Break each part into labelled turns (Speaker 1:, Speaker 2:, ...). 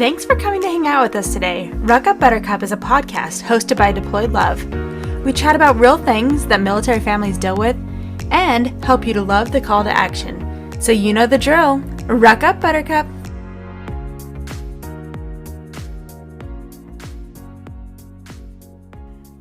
Speaker 1: Thanks for coming to hang out with us today. Ruck Up Buttercup is a podcast hosted by Deployed Love. We chat about real things that military families deal with and help you to love the call to action. So you know the drill. Ruck Up Buttercup.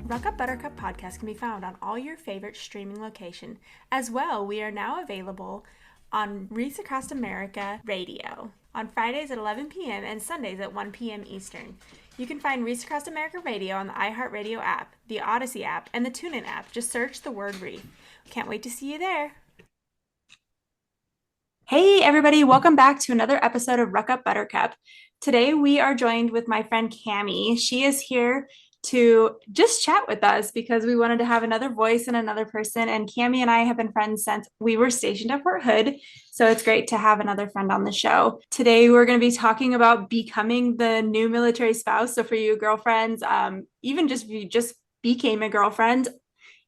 Speaker 1: Ruck Up Buttercup podcast can be found on all your favorite streaming locations. As well, we are now available on Reese Across America Radio on Fridays at 11 p.m. and Sundays at 1 p.m. Eastern. You can find Reese Across America Radio on the iHeartRadio app, the Odyssey app, and the TuneIn app. Just search the word Reese. Can't wait to see you there. Hey everybody, welcome back to another episode of Ruck Up Buttercup. Today we are joined with my friend Kami. She is here to just chat with us because we wanted to have another voice and another person. And Kami and I have been friends since we were stationed at Fort Hood. So it's great to have another friend on the show. Today, we're going to be talking about becoming the new military spouse. So for you girlfriends, even just if you just became a girlfriend,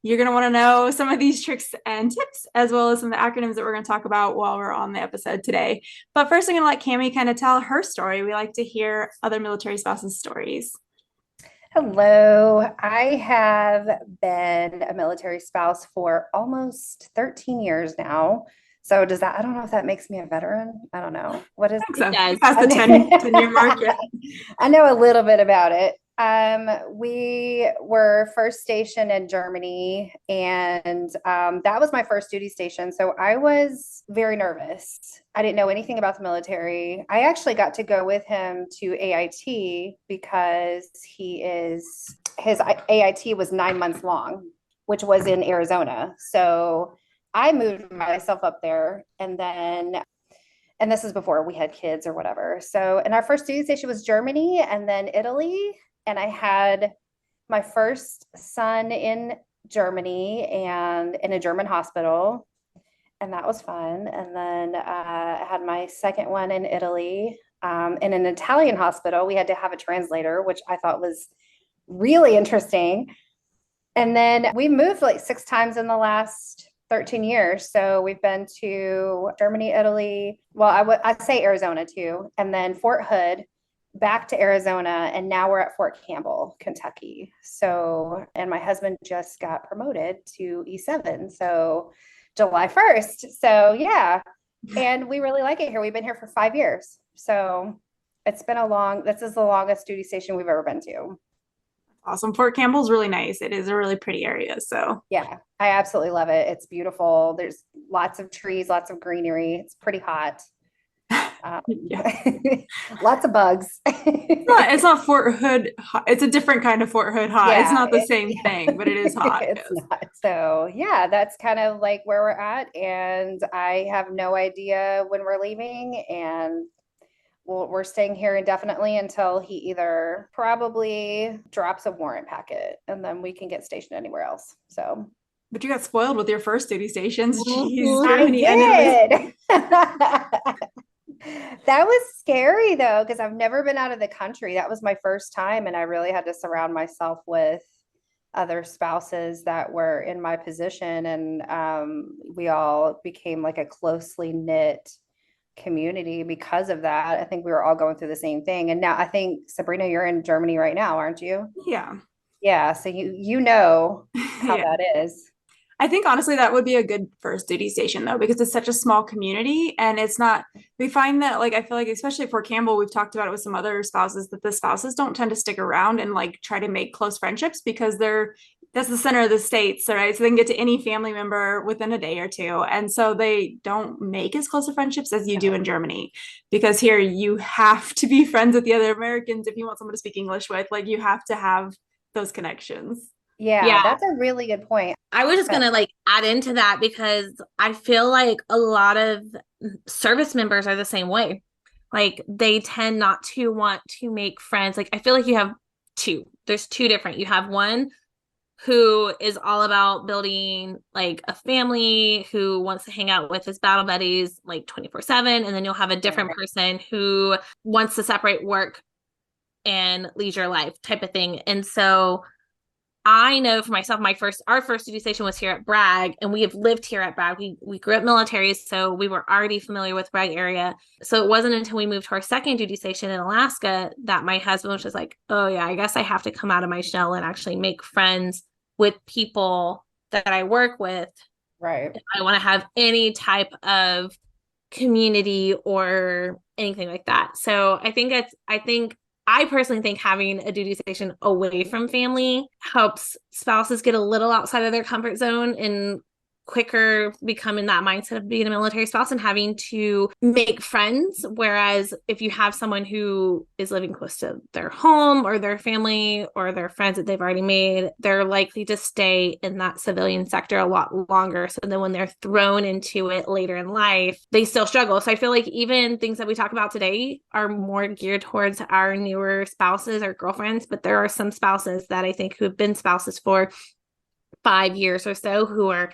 Speaker 1: you're going to want to know some of these tricks and tips, as well as some of the acronyms that we're going to talk about while we're on the episode today. But first, I'm going to let Kami kind of tell her story. We like to hear other military spouses' stories.
Speaker 2: Hello, I have been a military spouse for almost 13 years now. So does that, I don't know if that makes me a veteran. I don't know. What is
Speaker 1: it? Past the 10-year mark. Yeah.
Speaker 2: I know a little bit about it. We were first stationed in Germany, and that was my first duty station. So I was very nervous. I didn't know anything about the military. I actually got to go with him to AIT because his AIT was 9 months long, which was in Arizona. So I moved myself up there, and this is before we had kids or whatever. So, and our first duty station was Germany and then Italy. And I had my first son in Germany and in a German hospital. And that was fun. And then I had my second one in Italy, in an Italian hospital. We had to have a translator, which I thought was really interesting. And then we moved like 6 times in the last 13 years. So we've been to Germany, Italy. Well, I say Arizona too. And then Fort Hood, back to Arizona, and now we're at Fort Campbell, Kentucky. So, and my husband just got promoted to E7, so July 1st. So yeah, and we really like it here. We've been here for 5 years. So it's been this is the longest duty station we've ever been to.
Speaker 1: Awesome. Fort Campbell's really nice. It is a really pretty area. So
Speaker 2: yeah, I absolutely love it. It's beautiful. There's lots of trees, lots of greenery. It's pretty hot. Lots of bugs.
Speaker 1: It's not Fort Hood hot. It's a different kind of Fort Hood hot. Yeah, it's not the same thing, but it is hot.
Speaker 2: It's not. So yeah, that's kind of like where we're at. And I have no idea when we're leaving, and we're staying here indefinitely until he either probably drops a warrant packet, and then we can get stationed anywhere else. So
Speaker 1: but you got spoiled with your first duty stations.
Speaker 2: Jeez, Germany ended with That was scary though, because I've never been out of the country. That was my first time, and I really had to surround myself with other spouses that were in my position, and we all became like a closely knit community because of that. I think we were all going through the same thing. And now I think, Sabrina, you're in Germany right now, aren't you? Yeah, so you know how that is.
Speaker 1: I think honestly that would be a good first duty station though, because it's such a small community, and we find that like, I feel like especially for Campbell, we've talked about it with some other spouses, that the spouses don't tend to stick around and like try to make close friendships because that's the center of the States, right? So they can get to any family member within a day or two. And so they don't make as close of friendships as you do in Germany, because here you have to be friends with the other Americans if you want someone to speak English with. Like you have to have those connections.
Speaker 2: Yeah, that's a really good point.
Speaker 3: I was just going to add into that, because I feel like a lot of service members are the same way. Like they tend not to want to make friends. Like I feel like there's two different. You have one who is all about building like a family, who wants to hang out with his battle buddies like 24/7. And then you'll have a different person who wants to separate work and leisure life type of thing. And so I know for myself, our first duty station was here at Bragg, and we have lived here at Bragg. We grew up military, so we were already familiar with Bragg area. So it wasn't until we moved to our second duty station in Alaska that my husband was just like, oh yeah, I guess I have to come out of my shell and actually make friends with people that I work with.
Speaker 2: Right.
Speaker 3: If I want to have any type of community or anything like that. So I personally think having a duty station away from family helps spouses get a little outside of their comfort zone and quicker become in that mindset of being a military spouse and having to make friends. Whereas if you have someone who is living close to their home or their family or their friends that they've already made, they're likely to stay in that civilian sector a lot longer. So then when they're thrown into it later in life, they still struggle. So I feel like even things that we talk about today are more geared towards our newer spouses or girlfriends, but there are some spouses that I think who have been spouses for 5 years or so who are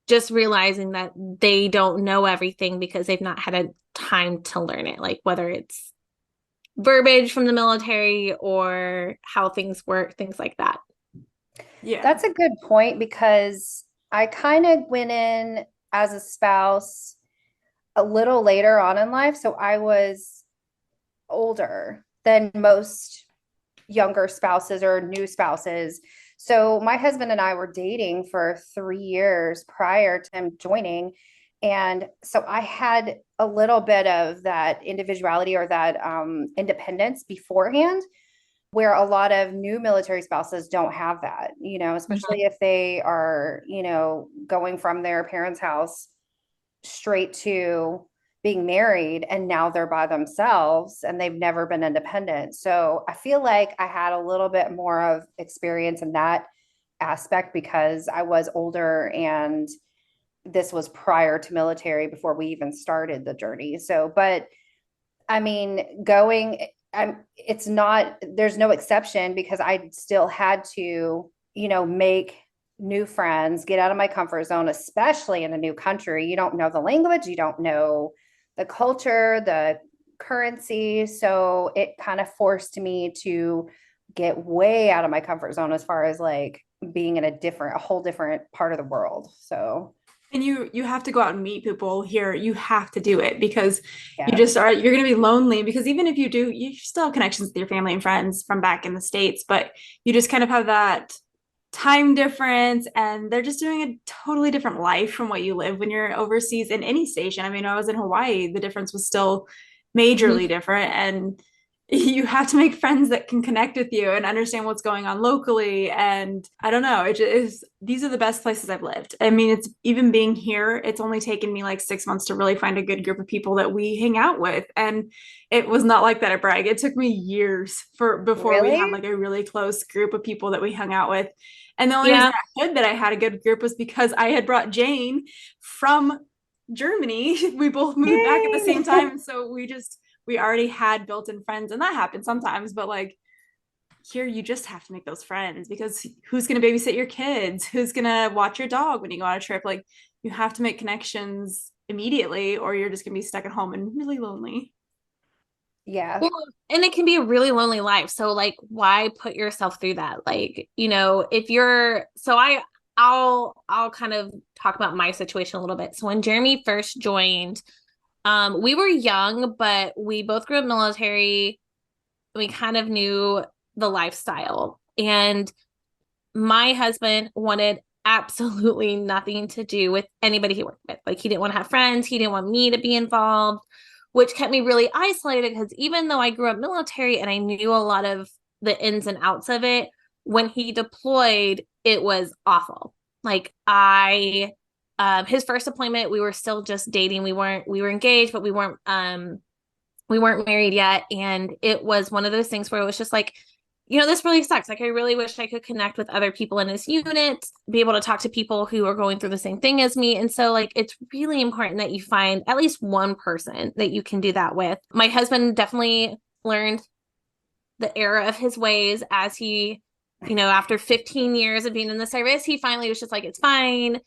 Speaker 3: just realizing that they don't know everything because they've not had a time to learn it, like whether it's verbiage from the military or how things work, things like that.
Speaker 1: Yeah.
Speaker 2: That's a good point because I kind of went in as a spouse a little later on in life. So I was older than most younger spouses or new spouses. So my husband and I were dating for 3 years prior to him joining. And so I had a little bit of that individuality or that independence beforehand, where a lot of new military spouses don't have that, especially if they are, going from their parents' house straight to being married and now they're by themselves and they've never been independent. So I feel like I had a little bit more of experience in that aspect because I was older and this was prior to military before we even started the journey. So, but I mean, it's not, there's no exception because I still had to, make new friends, get out of my comfort zone, especially in a new country. You don't know the language, you don't know the culture, the currency. So it kind of forced me to get way out of my comfort zone as far as like being in a whole different part of the world. So
Speaker 1: And you have to go out and meet people here. You have to do it because you
Speaker 2: yeah,
Speaker 1: just are, you're going to be lonely because even if you do, you still have connections with your family and friends from back in the States, but you just kind of have that time difference and they're just doing a totally different life from what you live when you're overseas in any station. I mean, I was in Hawaii, the difference was still majorly different. And you have to make friends that can connect with you and understand what's going on locally. And I don't know, it just, these are the best places I've lived. I mean, it's even being here, it's only taken me like 6 months to really find a good group of people that we hang out with. And it was not like that at Bragg. It took me years before we had
Speaker 2: really?
Speaker 1: like a really close group of people that we hung out with. And the only reason
Speaker 3: Yeah.
Speaker 1: I said that I had a good group was because I had brought Jane from Germany. We both moved back at the same
Speaker 2: Yay.
Speaker 1: time. So we already had built-in friends, and that happens sometimes, but like here you just have to make those friends because who's going to babysit your kids? Who's going to watch your dog when you go on a trip? Like you have to make connections immediately or you're just going to be stuck at home and really lonely.
Speaker 2: Yeah.
Speaker 3: Well, and it can be a really lonely life. So like why put yourself through that? Like, if you're I'll kind of talk about my situation a little bit. So when Jeremy first joined, we were young, but we both grew up military. We kind of knew the lifestyle. And my husband wanted absolutely nothing to do with anybody he worked with. Like he didn't want to have friends. He didn't want me to be involved, which kept me really isolated because even though I grew up military and I knew a lot of the ins and outs of it, when he deployed, it was awful. Like his first deployment, we were still just dating. We were engaged, but we weren't married yet. And it was one of those things where it was just like, this really sucks. Like, I really wish I could connect with other people in this unit, be able to talk to people who are going through the same thing as me. And so, like, it's really important that you find at least one person that you can do that with. My husband definitely learned the error of his ways as he, after 15 years of being in the service, he finally was just like, it's fine.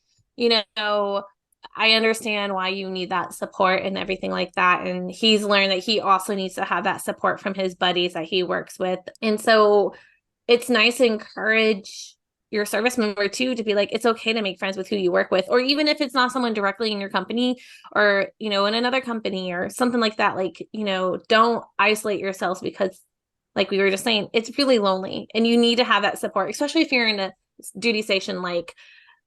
Speaker 3: I understand why you need that support and everything like that. And he's learned that he also needs to have that support from his buddies that he works with. And so it's nice to encourage your service member too, to be like, it's okay to make friends with who you work with, or even if it's not someone directly in your company, or in another company or something like that. Like, don't isolate yourselves, because like we were just saying, it's really lonely, and you need to have that support, especially if you're in a duty station like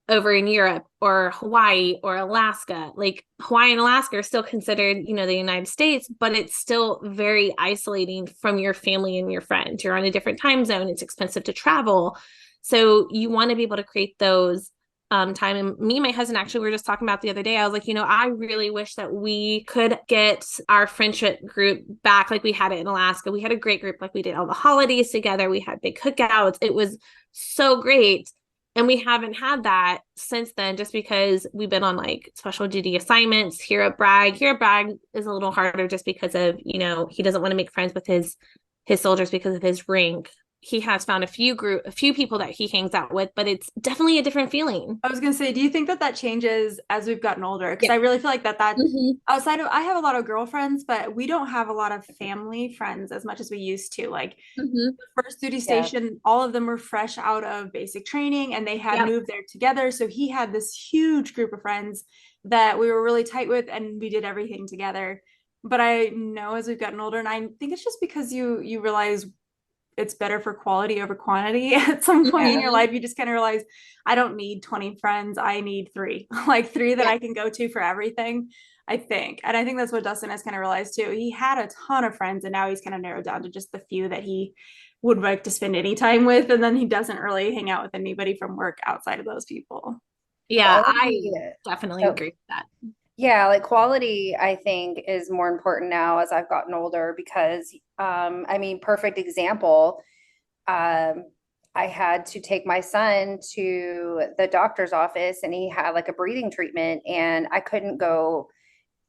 Speaker 3: over in Europe or Hawaii or Alaska. Like Hawaii and Alaska are still considered, the United States, but it's still very isolating from your family and your friends. You're on a different time zone. It's expensive to travel. So you want to be able to create those time. And me and my husband actually were just talking about the other day. I was like, I really wish that we could get our friendship group back like we had it in Alaska. We had a great group. Like we did all the holidays together. We had big cookouts. It was so great. And we haven't had that since then, just because we've been on like special duty assignments here at Bragg. Here at Bragg is a little harder just because of, he doesn't want to make friends with his soldiers because of his rank. He has found a few people that he hangs out with, but it's definitely a different feeling.
Speaker 1: I was going to say, do you think that changes as we've gotten older? Because
Speaker 3: Yeah.
Speaker 1: I really feel like that
Speaker 3: Mm-hmm.
Speaker 1: outside of, I have a lot of girlfriends, but we don't have a lot of family friends as much as we used to. Like
Speaker 3: Mm-hmm.
Speaker 1: the first duty station, all of them were fresh out of basic training and they had
Speaker 3: Yep.
Speaker 1: moved there together. So he had this huge group of friends that we were really tight with and we did everything together. But I know as we've gotten older, and I think it's just because you realize it's better for quality over quantity at some point in your life. You just kind of realize I don't need 20 friends. I need 3, like 3 that I can go to for everything, I think. And I think that's what Dustin has kind of realized too. He had a ton of friends and now he's kind of narrowed down to just the few that he would like to spend any time with. And then he doesn't really hang out with anybody from work outside of those people.
Speaker 3: Yeah, I definitely agree with that.
Speaker 2: Yeah, like quality, I think, is more important now as I've gotten older because, perfect example. I had to take my son to the doctor's office and he had like a breathing treatment, and I couldn't go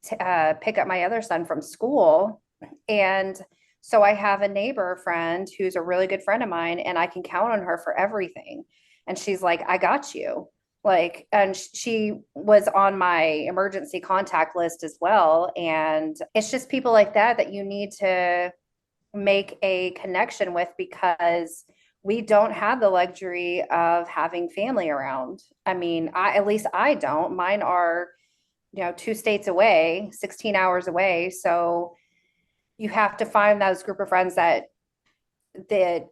Speaker 2: pick up my other son from school. And so I have a neighbor friend who's a really good friend of mine, and I can count on her for everything. And she's like, I got you. Like, and she was on my emergency contact list as well. And it's just people like that you need to make a connection with, because we don't have the luxury of having family around. At least I don't. Mine are, 2 states away, 16 hours away. So you have to find those group of friends that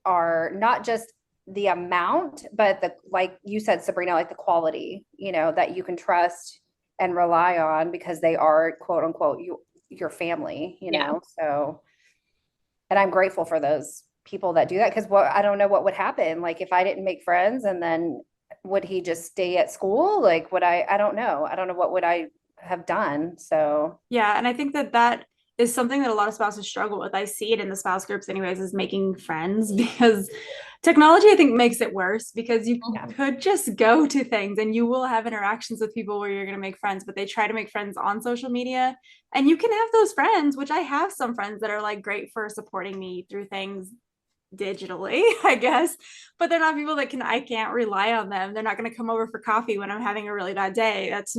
Speaker 2: are not just the amount, but like you said, Sabrina, like the quality, that you can trust and rely on because they are quote unquote your family, so. And I'm grateful for those people that do that, because I don't know what would happen. Like if I didn't make friends, and then would he just stay at school? Like I don't know. I don't know what would I have done. So
Speaker 1: yeah, and I think that is something that a lot of spouses struggle with. I see it in the spouse groups anyways, is making friends, because technology I think makes it worse, because you could just go to things and you will have interactions with people where you're going to make friends, but they try to make friends on social media, and you can have those friends, which I have some friends that are like great for supporting me through things digitally, I guess, but they're not people that I can't rely on them. They're not going to come over for coffee when I'm having a really bad day. It's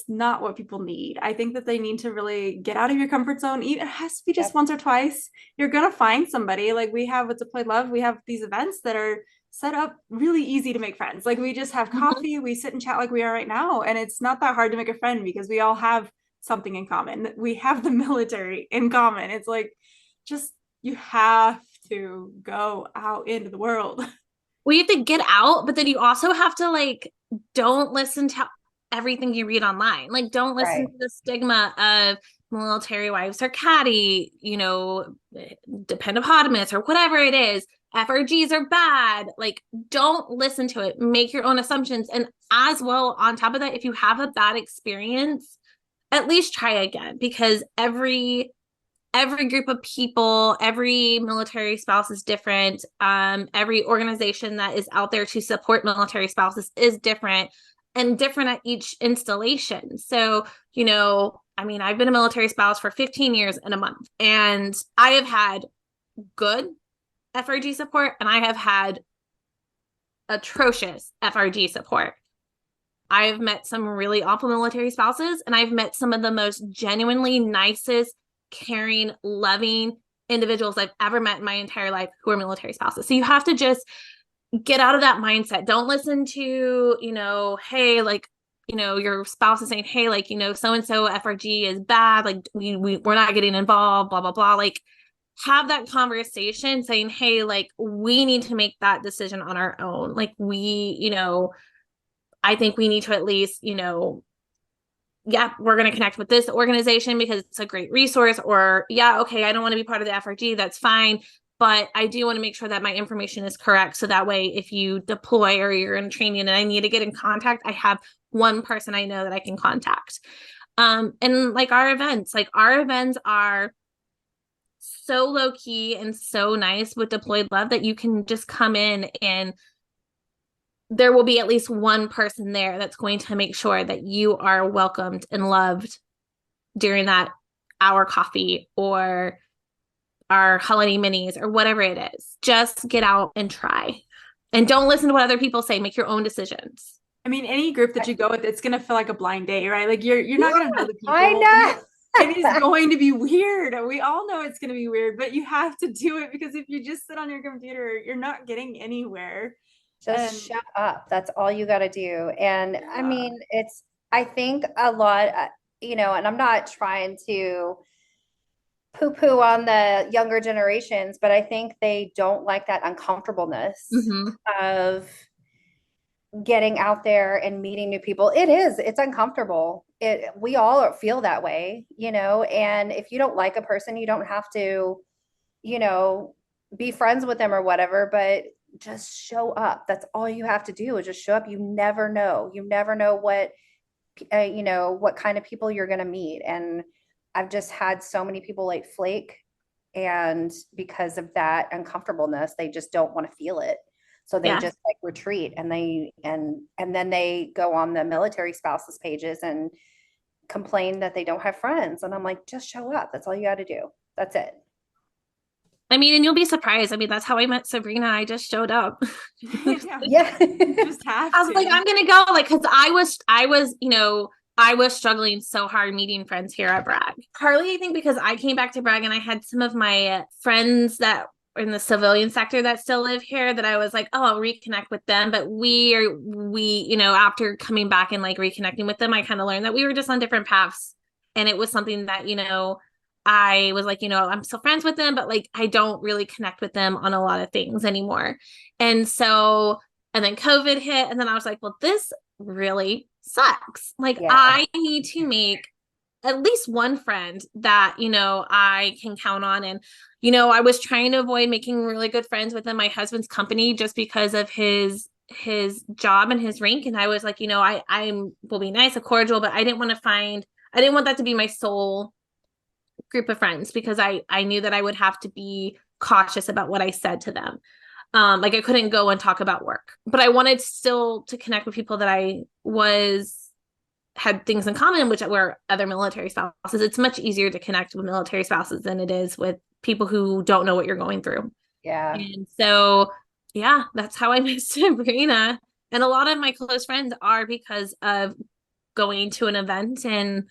Speaker 1: not what people need. I think that they need to really get out of your comfort zone. It has to be just once or twice. You're going to find somebody. Like we have What's a Play Love. We have these events that are set up really easy to make friends. Like we just have coffee, we sit and chat like we are right now. And it's not that hard to make a friend because we all have something in common. We have the military in common. It's like, just, you have to go out into the world.
Speaker 3: We have to get out, but then you also have to like, don't listen to everything you read online. Like, don't listen to the stigma of military wives are catty, dependopotamus or whatever it is. FRGs are bad. Like, don't listen to it. Make your own assumptions. And as well, on top of that, if you have a bad experience, at least try again, because every group of people, every military spouse is different. Every organization that is out there to support military spouses is different, and different at each installation. So, I've been a military spouse for 15 years and a month, and I have had good FRG support and I have had atrocious FRG support. I've met some really awful military spouses, and I've met some of the most genuinely nicest, caring, loving individuals I've ever met in my entire life who are military spouses. So you have to just get out of that mindset. Don't listen to, hey, like, your spouse is saying, hey, like, so and so FRG is bad, like we're not getting involved, blah blah blah. Like, have that conversation saying, hey, like, we need to make that decision on our own. Like, I think we need to at least, yeah, we're going to connect with this organization because it's a great resource. Or, yeah, okay, I don't want to be part of the FRG. That's fine. But I do want to make sure that my information is correct. So that way, if you deploy or you're in training and I need to get in contact, I have one person I know that I can contact. And like our events are so low key and so nice with Deployed Love that you can just come in and there will be at least one person there that's going to make sure that you are welcomed and loved during that hour coffee or our holiday minis or whatever it is. Just get out and try. And don't listen to what other people say. Make your own decisions.
Speaker 1: I mean, any group that you go with, it's gonna feel like a blind date, right? Like you're not gonna know the people.
Speaker 2: I know.
Speaker 1: It is going to be weird. We all know it's going to be weird, but you have to do it because if you just sit on your computer, you're not getting anywhere.
Speaker 2: Just shut up. That's all you got to do. And I mean, I think a lot, and I'm not trying to poo-poo on the younger generations, but I think they don't like that uncomfortableness of getting out there and meeting new people. It's uncomfortable. We all feel that way, and if you don't like a person, you don't have to, be friends with them or whatever, but just show up. That's all you have to do is just show up. You never know what, what kind of people you're going to meet. And I've just had so many people like flake, and because of that uncomfortableness, they just don't want to feel it. So they just like retreat, and then they go on the military spouses pages and complain that they don't have friends. And I'm like, just show up. That's all you got to do. That's it.
Speaker 3: I mean, and you'll be surprised. I mean, that's how I met Sabrina. I just showed up.
Speaker 2: Yeah.
Speaker 1: Just have
Speaker 3: I was like, I'm gonna go, like, because I was struggling so hard meeting friends here at Bragg. Partly, I think, because I came back to Bragg and I had some of my friends that are in the civilian sector that still live here that I was like, oh, I'll reconnect with them. But we, after coming back and like reconnecting with them, I kind of learned that we were just on different paths. And it was something that, I was like, I'm still friends with them, but like, I don't really connect with them on a lot of things anymore. And then COVID hit, and then I was like, well, this really sucks. Like, I need to make at least one friend that, I can count on. And, I was trying to avoid making really good friends within my husband's company just because of his job and his rank. And I was like, I will be nice, a cordial, but I didn't want that to be my sole group of friends, because I knew that I would have to be cautious about what I said to them. Like, I couldn't go and talk about work, but I wanted still to connect with people that I had things in common, which were other military spouses. It's much easier to connect with military spouses than it is with people who don't know what you're going through.
Speaker 2: Yeah.
Speaker 3: And so, yeah, that's how I met Sabrina. And a lot of my close friends are because of going to an event and,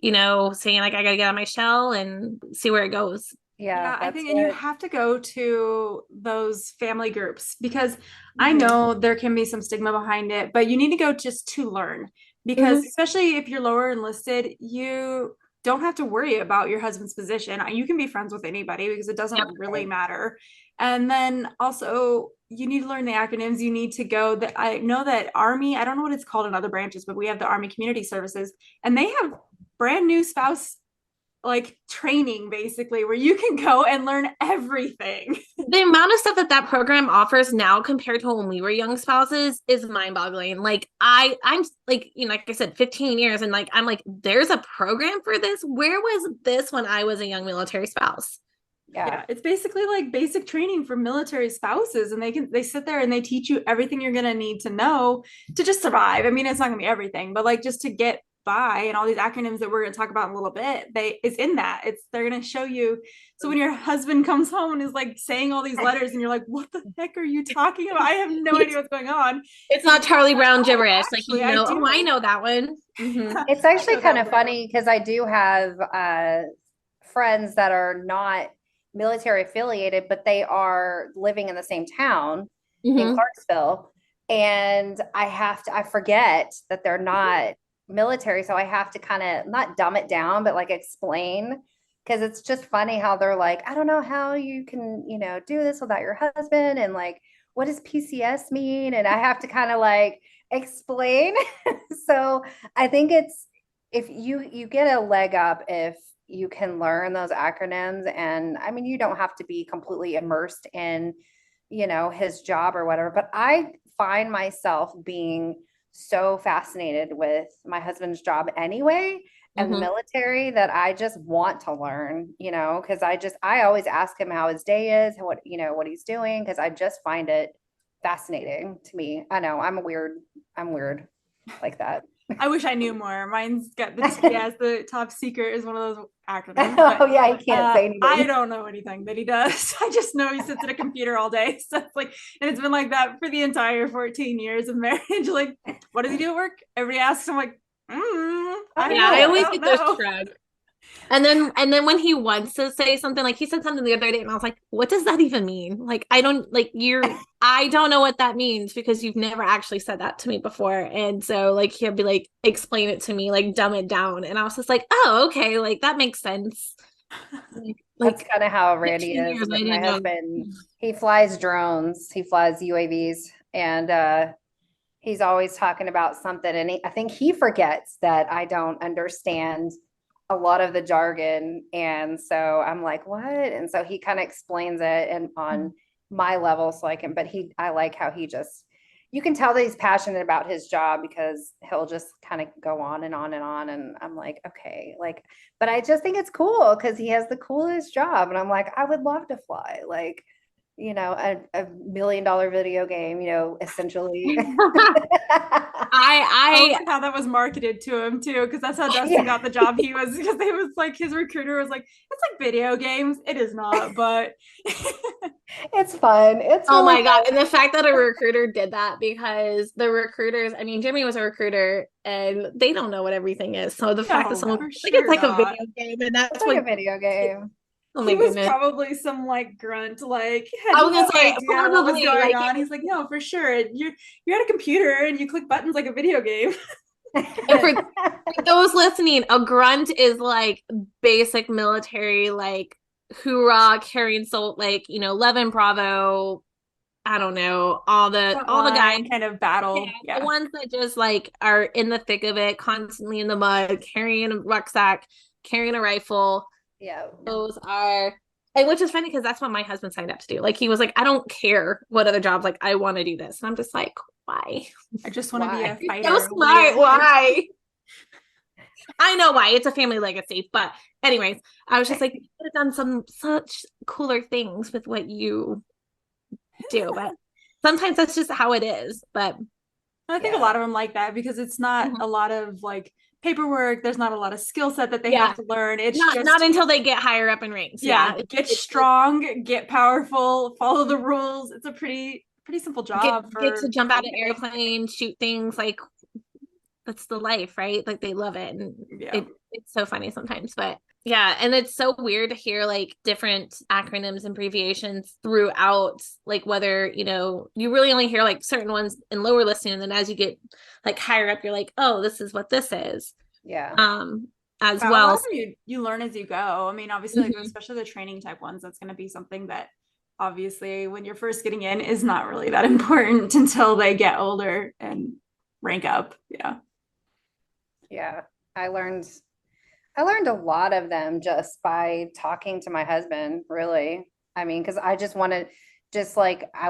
Speaker 3: saying like, I got to get out of my shell and see where it goes.
Speaker 1: Yeah, I think, and you have to go to those family groups because I know there can be some stigma behind it, but you need to go just to learn, because especially if you're lower enlisted, you don't have to worry about your husband's position. You can be friends with anybody because it doesn't really matter. And then also you need to learn the acronyms. You need to go that I know that Army, I don't know what it's called in other branches, but we have the Army Community Services, and they have brand new spouse like training basically where you can go and learn everything.
Speaker 3: The amount of stuff that program offers now compared to when we were young spouses is mind-boggling. Like I'm like, like I said, 15 years, and like I'm like, there's a program for this. Where was this when I was a young military spouse?
Speaker 1: Yeah, it's basically like basic training for military spouses, and they sit there and they teach you everything you're gonna need to know to just survive. I mean, it's not gonna be everything, but like just to get by, and all these acronyms that we're going to talk about in a little bit, it's in that. They're going to show you. So when your husband comes home and is like saying all these letters and you're like, what the heck are you talking about? I have no idea what's going on.
Speaker 3: It's not Charlie Brown gibberish.
Speaker 1: Actually,
Speaker 3: like, I know that one.
Speaker 2: It's actually kind of funny because I do have friends that are not military affiliated, but they are living in the same town. in
Speaker 3: Mhm.
Speaker 2: Clarksville. And I forget that they're not military. So I have to kind of not dumb it down, but like explain, because it's just funny how they're like, I don't know how you can, do this without your husband. And like, what does PCS mean? And I have to kind of like explain. So I think it's, if you get a leg up if you can learn those acronyms. And I mean, you don't have to be completely immersed in, his job or whatever, but I find myself being so fascinated with my husband's job anyway and the
Speaker 3: Mhm.
Speaker 2: military that I just want to learn, because I always ask him how his day is, what he's doing, because I just find it fascinating to me. I know I'm weird like that.
Speaker 1: I wish I knew more. Mine's got the TS, the top secret is one of those acronyms, but
Speaker 2: Oh yeah, he can't say
Speaker 1: I
Speaker 2: anything.
Speaker 1: don't know anything that he does. I just know he sits at a computer all day. So it's like, and it's been like that for the entire 14 years of marriage. Like, what does he do at work? Everybody asks. I'm like,
Speaker 2: I
Speaker 3: Yeah, I
Speaker 2: know.
Speaker 3: always
Speaker 1: don't
Speaker 3: get those
Speaker 1: know.
Speaker 3: shrugs. And then when he wants to say something, like he said something the other day, and I was like, what does that even mean? Like, I don't know what that means because you've never actually said that to me before. And so like he'll be like, explain it to me, like dumb it down. And I was just like, oh, okay, like that makes sense.
Speaker 2: That's
Speaker 3: Like
Speaker 2: kind of how Randy
Speaker 3: 15
Speaker 2: is.
Speaker 3: years, I
Speaker 2: My
Speaker 3: didn't know.
Speaker 2: husband, he flies drones, he flies UAVs, and he's always talking about something. And I think he forgets that I don't understand a lot of the jargon. And so I'm like, what? And so he kind of explains it and on my level. So I can, but I like how he just, you can tell that he's passionate about his job because he'll just kind of go on and on and on. And I'm like, okay, like, but I just think it's cool because he has the coolest job. And I'm like, I would love to fly. Like, a $1 million video game, essentially.
Speaker 1: I
Speaker 3: I
Speaker 1: wonder how that was marketed to him too, because that's how Dustin
Speaker 2: Yeah,
Speaker 1: got the job. He was because they was like his recruiter was like, it's like video games. It is not, but
Speaker 2: it's fun. It's
Speaker 3: Oh
Speaker 2: really
Speaker 3: my God.
Speaker 2: fun.
Speaker 3: And the fact that a recruiter did that because the recruiters, I mean, Jimmy was a recruiter and they don't know what everything is. So the fact that
Speaker 1: no,
Speaker 3: someone
Speaker 1: for
Speaker 3: like it's
Speaker 1: sure
Speaker 3: like a
Speaker 1: not.
Speaker 3: video game and
Speaker 2: It's
Speaker 3: that's
Speaker 2: like
Speaker 3: what,
Speaker 2: a video game.
Speaker 3: oh my
Speaker 1: He was
Speaker 3: goodness.
Speaker 1: probably some like grunt, like had
Speaker 3: I was
Speaker 1: no
Speaker 3: gonna say
Speaker 1: idea what was
Speaker 3: probably
Speaker 1: going
Speaker 3: like
Speaker 1: on. He's like, no, for sure. You're at a computer and you click buttons like a video game.
Speaker 3: and for those listening, a grunt is like basic military, like hoorah, carrying salt, like, 11 Bravo, I don't know, all the guys.
Speaker 1: Frontline kind of
Speaker 3: Yeah,
Speaker 1: battle.
Speaker 3: the
Speaker 1: Yeah.
Speaker 3: ones that just like are in the thick of it, constantly in the mud, carrying a rucksack, carrying a rifle.
Speaker 2: Yeah.
Speaker 3: Those are, and which is funny because that's what my husband signed up to do. Like he was like, I don't care what other jobs, like I want to do this. And I'm just like, why?
Speaker 1: I just want to be a
Speaker 2: Why?
Speaker 3: So
Speaker 1: fighter.
Speaker 3: smart. Why? I know why. It's a family legacy. But anyways, I was just like, you could have done some such cooler things with what you do. But sometimes that's just how it is. But
Speaker 1: I think a
Speaker 2: Yeah.
Speaker 1: lot of them like that because it's not
Speaker 3: mhm.
Speaker 1: a lot of like paperwork. There's not a lot of skill set that they
Speaker 3: Yeah,
Speaker 1: have to learn. It's
Speaker 3: not
Speaker 1: just,
Speaker 3: until they get higher up in ranks.
Speaker 1: yeah,
Speaker 3: Yeah,
Speaker 1: get
Speaker 3: it's
Speaker 1: strong, get powerful, follow the rules. It's a pretty simple
Speaker 3: get
Speaker 1: job
Speaker 3: get to
Speaker 1: for
Speaker 3: jump out of
Speaker 1: anything.
Speaker 3: airplanes, shoot things, like that's the life, right? Like they love it, and
Speaker 1: Yeah.
Speaker 3: it's so funny sometimes. But yeah, and it's so weird to hear like different acronyms and abbreviations throughout, like whether you really only hear like certain ones in lower listening, and then as you get like higher up, you're like, oh, this is what this is.
Speaker 2: Yeah.
Speaker 3: As
Speaker 1: A lot
Speaker 3: well.
Speaker 1: of them you learn as you go. I mean, obviously, like
Speaker 3: Mhm.
Speaker 1: especially the training type ones, that's going to be something that obviously when you're first getting in is not really that important until they get older and rank up. Yeah.
Speaker 2: Yeah. I learned I learned a lot of them just by talking to my husband, really. I mean, because I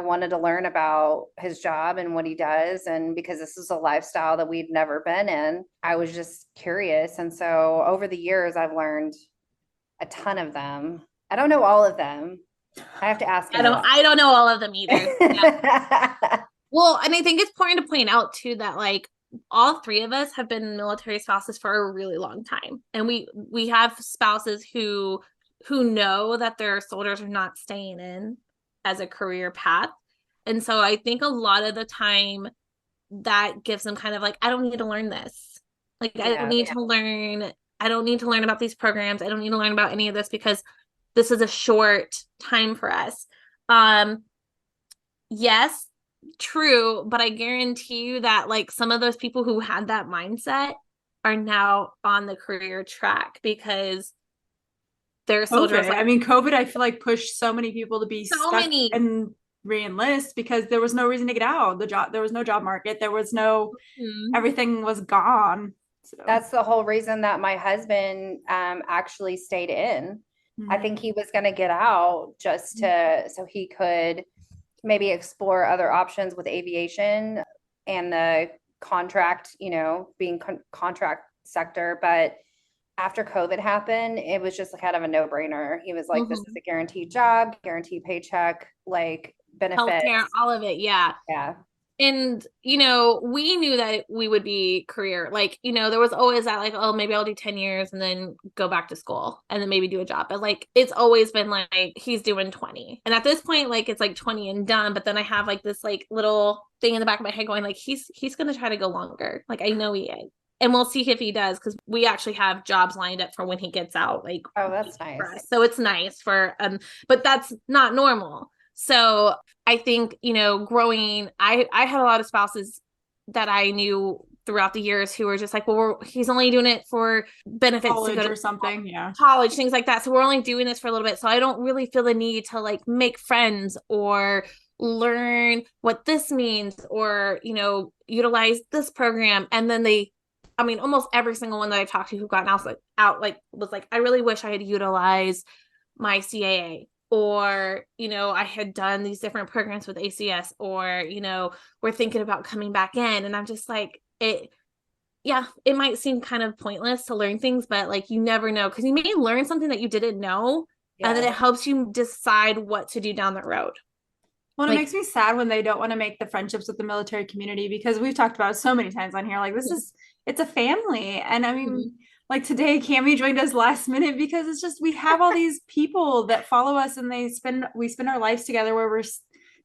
Speaker 2: wanted to learn about his job and what he does. And because this is a lifestyle that we'd never been in, I was just curious. And so over the years, I've learned a ton of them. I don't know all of them. I have to ask
Speaker 3: I
Speaker 2: him
Speaker 3: don't
Speaker 2: more.
Speaker 3: I don't know all of them either. Yeah. Well, and I think it's important to point out too that like all three of us have been military spouses for a really long time. And we have spouses who know that their soldiers are not staying in as a career path. And so I think a lot of the time that gives them kind of like, I don't need to learn this. Like
Speaker 2: Yeah.
Speaker 3: I don't need to learn about these programs. I don't need to learn about any of this because this is a short time for us. Yes, true, but I guarantee you that like some of those people who had that mindset are now on the career track because their soldiers
Speaker 1: COVID.
Speaker 3: like
Speaker 1: I mean, COVID, I feel like pushed so many people to be
Speaker 3: so
Speaker 1: stuck
Speaker 3: many.
Speaker 1: and re-enlist because there was no reason to get out. There was no job market. There was no,
Speaker 3: Mhm.
Speaker 1: everything was gone. So,
Speaker 2: That's the whole reason that my husband actually stayed in. I
Speaker 1: mhm.
Speaker 2: think he was going to get out just to so he could maybe explore other options with aviation and the contract, being contract sector. But after COVID happened, it was just kind of a no-brainer. He was like, this is
Speaker 3: Mhm.
Speaker 2: a guaranteed job, guaranteed paycheck, like
Speaker 3: Healthcare,
Speaker 2: benefits.
Speaker 3: all of it. Yeah.
Speaker 2: Yeah.
Speaker 3: And we knew that we would be career, like there was always that like, oh, maybe I'll do 10 years and then go back to school and then maybe do a job, but like it's always been like he's doing 20, and at this point like it's like 20 and done. But then I have like this like little thing in the back of my head going like he's gonna try to go longer, like I know he is, and we'll see if he does because we actually have jobs lined up for when he gets out, like
Speaker 2: Oh, that's
Speaker 3: for
Speaker 2: nice.
Speaker 3: us. So it's nice for but that's not normal. So I think, growing, I had a lot of spouses that I knew throughout the years who were just like, well, he's only doing it for benefits to go
Speaker 1: College
Speaker 3: to
Speaker 1: or something. Yeah.
Speaker 3: college, things like that. So we're only doing this for a little bit. So I don't really feel the need to like make friends or learn what this means or, utilize this program. And then I mean, almost every single one that I talked to who got was like, I really wish I had utilized my CAA, or I had done these different programs with ACS, or we're thinking about coming back in. And I'm just like, it might seem kind of pointless to learn things, but like you never know, because you may learn something that you didn't know, and then
Speaker 2: Yeah.
Speaker 3: it helps you decide what to do down the road.
Speaker 1: Well, it
Speaker 3: Like,
Speaker 1: makes me sad when they don't want to make the friendships with the military community because we've talked about it so many times on here. Like, it's a family. And I mean, like today, Cami joined us last minute because it's just, we have all these people that follow us and we spend our lives together where we're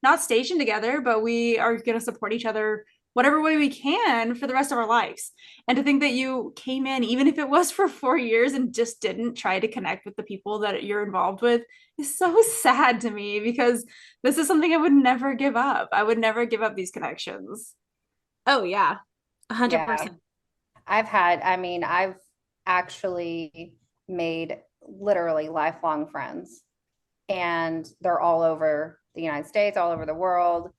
Speaker 1: not stationed together, but we are going to support each other whatever way we can for the rest of our lives. And to think that you came in, even if it was for 4 years, and just didn't try to connect with the people that you're involved with is so sad to me because this is something I would never give up. I would never give up these connections.
Speaker 3: oh yeah,
Speaker 2: Yeah.
Speaker 3: 100%.
Speaker 2: I mean, I've actually made literally lifelong friends, and they're all over the United States, all over the world.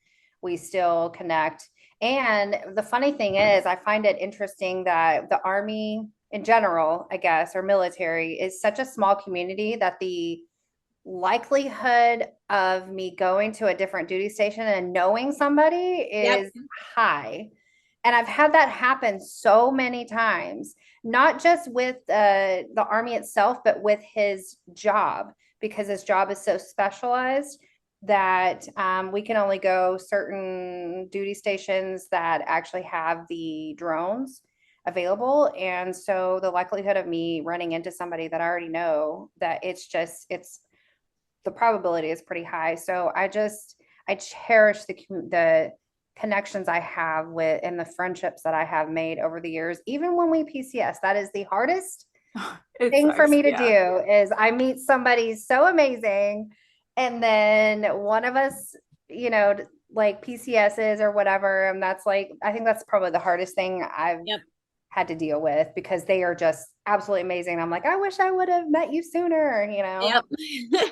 Speaker 2: We still connect. And the funny thing is, I find it interesting that the Army in general, I guess, or military is such a small community that the likelihood of me going to a different duty station and knowing somebody
Speaker 3: Yep.
Speaker 2: is high. And I've had that happen so many times, not just with the Army itself, but with his job, because his job is so specialized that we can only go certain duty stations that actually have the drones available. And so the likelihood of me running into somebody that I already know, that it's the probability is pretty high. So I cherish the connections I have with and the friendships that I have made over the years. Even when we PCS, that is the hardest
Speaker 1: It
Speaker 2: thing for
Speaker 1: sucks.
Speaker 2: me to
Speaker 1: Yeah.
Speaker 2: do is I meet somebody so amazing, and then one of us, like PCSs or whatever, and that's like I think that's probably the hardest thing I've
Speaker 3: Yep.
Speaker 2: had to deal with because they are just absolutely amazing. I'm like, I wish I would have met you sooner.
Speaker 3: Yep.
Speaker 1: Well,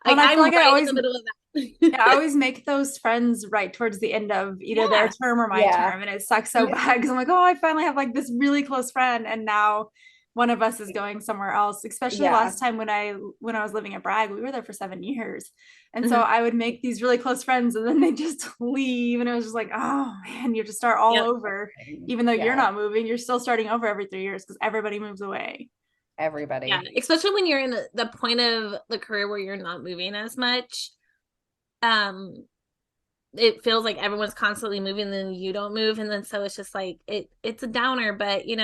Speaker 1: and I feel
Speaker 3: I'm
Speaker 1: like I
Speaker 3: right in
Speaker 1: always
Speaker 3: the middle of
Speaker 1: yeah, I
Speaker 3: that.
Speaker 1: always make those friends right towards the end of either their
Speaker 3: Yeah.
Speaker 1: term or my
Speaker 2: Yeah.
Speaker 1: term. And it sucks so bad because I'm like, oh, I finally have like this really close friend. And now one of us is going somewhere else. Especially
Speaker 2: Yeah.
Speaker 1: last time when I was living at Bragg, we were there for 7 years. And so
Speaker 3: Mhm.
Speaker 1: I would make these really close friends and then they just leave. And it was just like, oh man, you have to start all
Speaker 3: Yep.
Speaker 1: over. Even though you're
Speaker 2: Yeah.
Speaker 1: not moving, you're still starting over every 3 years because everybody moves away.
Speaker 3: Yeah.
Speaker 2: Everybody.
Speaker 3: Especially when you're in the point of the career where you're not moving as much. Um, it feels like everyone's constantly moving, and then you don't move, and then so it's just like it's a downer. But you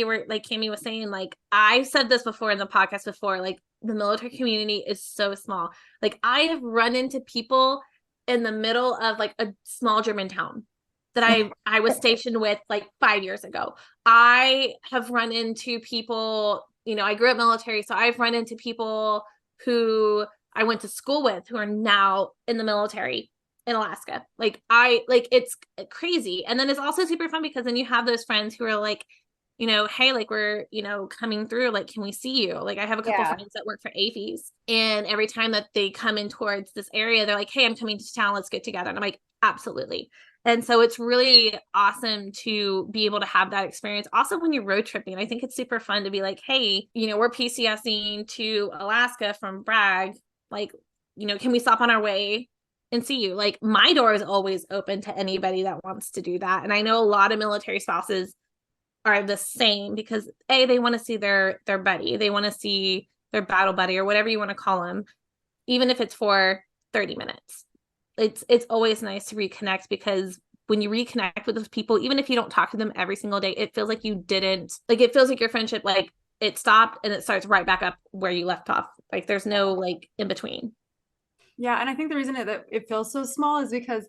Speaker 3: were like Kami was saying, like I said this before in the podcast before, like the military community is so small. Like I have run into people in the middle of like a small German town that I was stationed with like 5 years ago. I have run into people, I grew up military, so I've run into people who I went to school with who are now in the military. in Alaska. Like it's crazy. And then it's also super fun because then you have those friends who are like, hey, like we're, coming through, like, can we see you? Like I have a couple friends that work for AFES, and every time that they come in towards this area, they're like, hey, I'm coming to town, let's get together. And I'm like, absolutely. And so it's really awesome to be able to have that experience. Also, when you're road tripping, I think it's super fun to be like, hey, we're PCSing to Alaska from Bragg. Like, can we stop on our way and see you? Like my door is always open to anybody that wants to do that. And I know a lot of military spouses are the same because they want to see their buddy. They want to see their battle buddy or whatever you want to call them, even if it's for 30 minutes. It's always nice to reconnect, because when you reconnect with those people, even if you don't talk to them every single day, it feels like you didn't, like, it feels like your friendship, like it stopped and it starts right back up where you left off. Like there's no like in between.
Speaker 1: Yeah, and I think the reason that it feels so small is because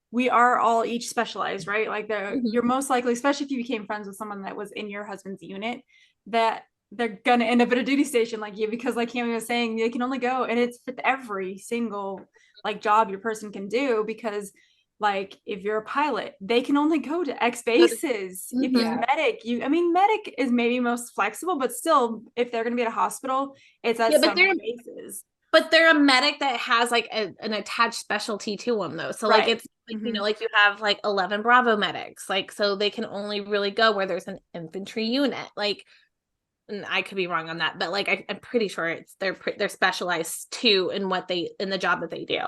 Speaker 1: we are all each specialized, right? Like you're most likely, especially if you became friends with someone that was in your husband's unit, that they're gonna end up at a duty station like you, because like Kami was saying, they can only go, and it's with every single like job your person can do, because like if you're a pilot, they can only go to X bases. If you're a medic, medic is maybe most flexible, but still, if they're gonna be at a hospital, it's at some bases.
Speaker 3: But they're a medic that has like an attached specialty to them though. So like it's like, like you have like 11 Bravo medics, like, so they can only really go where there's an infantry unit. Like, and I could be wrong on that, but like I'm pretty sure they're specialized too in the job that they do.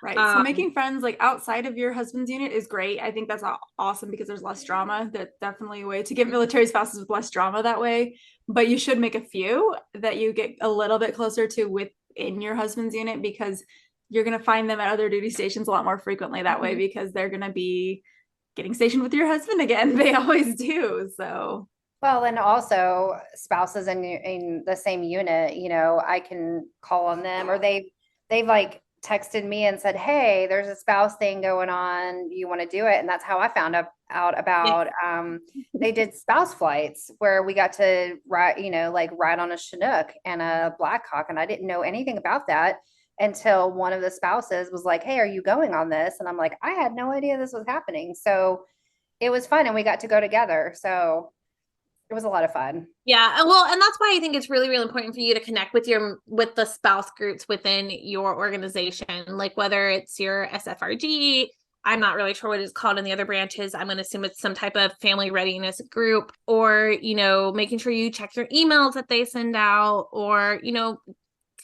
Speaker 1: Right. So making friends like outside of your husband's unit is great. I think that's awesome because there's less drama. That's definitely a way to get military spouses with less drama that way. But you should make a few that you get a little bit closer to within your husband's unit, because you're going to find them at other duty stations a lot more frequently that way, because they're going to be getting stationed with your husband again. They always do. So.
Speaker 2: Well, and also spouses in the same unit, I can call on them, or they've like texted me and said, hey, there's a spouse thing going on, you want to do it? And that's how I found out about they did spouse flights where we got to ride on a Chinook and a Black Hawk, and I didn't know anything about that until one of the spouses was like, hey, are you going on this? And I'm like, I had no idea this was happening. So it was fun, and we got to go together, so it was a lot of fun.
Speaker 3: Yeah. Well, and that's why I think it's really, really important for you to connect with the spouse groups within your organization, like whether it's your SFRG. I'm not really sure what it's called in the other branches. I'm going to assume it's some type of family readiness group, or, making sure you check your emails that they send out, or,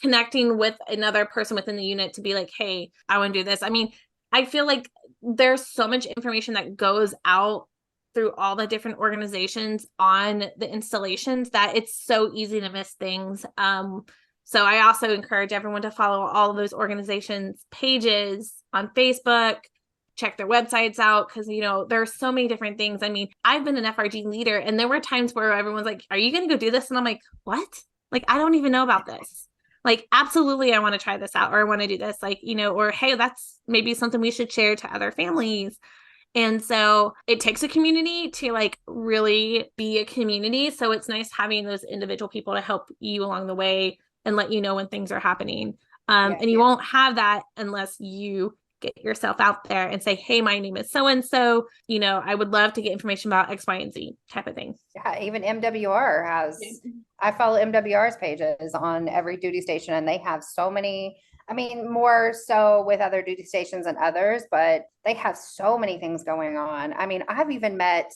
Speaker 3: connecting with another person within the unit to be like, hey, I want to do this. I mean, I feel like there's so much information that goes out through all the different organizations on the installations that it's so easy to miss things. So I also encourage everyone to follow all of those organizations' pages on Facebook, check their websites out, because, there are so many different things. I mean, I've been an FRG leader, and there were times where everyone's like, are you going to go do this? And I'm like, what? Like, I don't even know about this. Like, absolutely, I want to try this out, or I want to do this, like, or hey, that's maybe something we should share to other families. And so it takes a community to like really be a community. So it's nice having those individual people to help you along the way and let you know when things are happening. And you won't have that unless you get yourself out there and say, hey, my name is so-and-so, I would love to get information about X, Y, and Z type of thing.
Speaker 2: Yeah. Even MWR I follow MWR's pages on every duty station, and they have so many, more so with other duty stations than others, but they have so many things going on. I mean, I've even met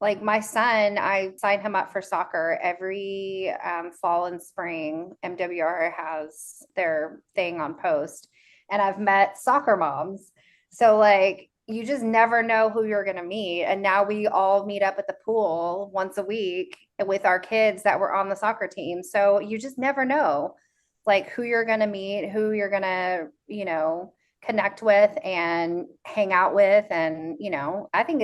Speaker 2: like my son, I signed him up for soccer every fall and spring. MWR has their thing on post, and I've met soccer moms. So like, you just never know who you're going to meet. And now we all meet up at the pool once a week with our kids that were on the soccer team. So you just never know like who you're going to meet, who you're going to, connect with and hang out with. And, I think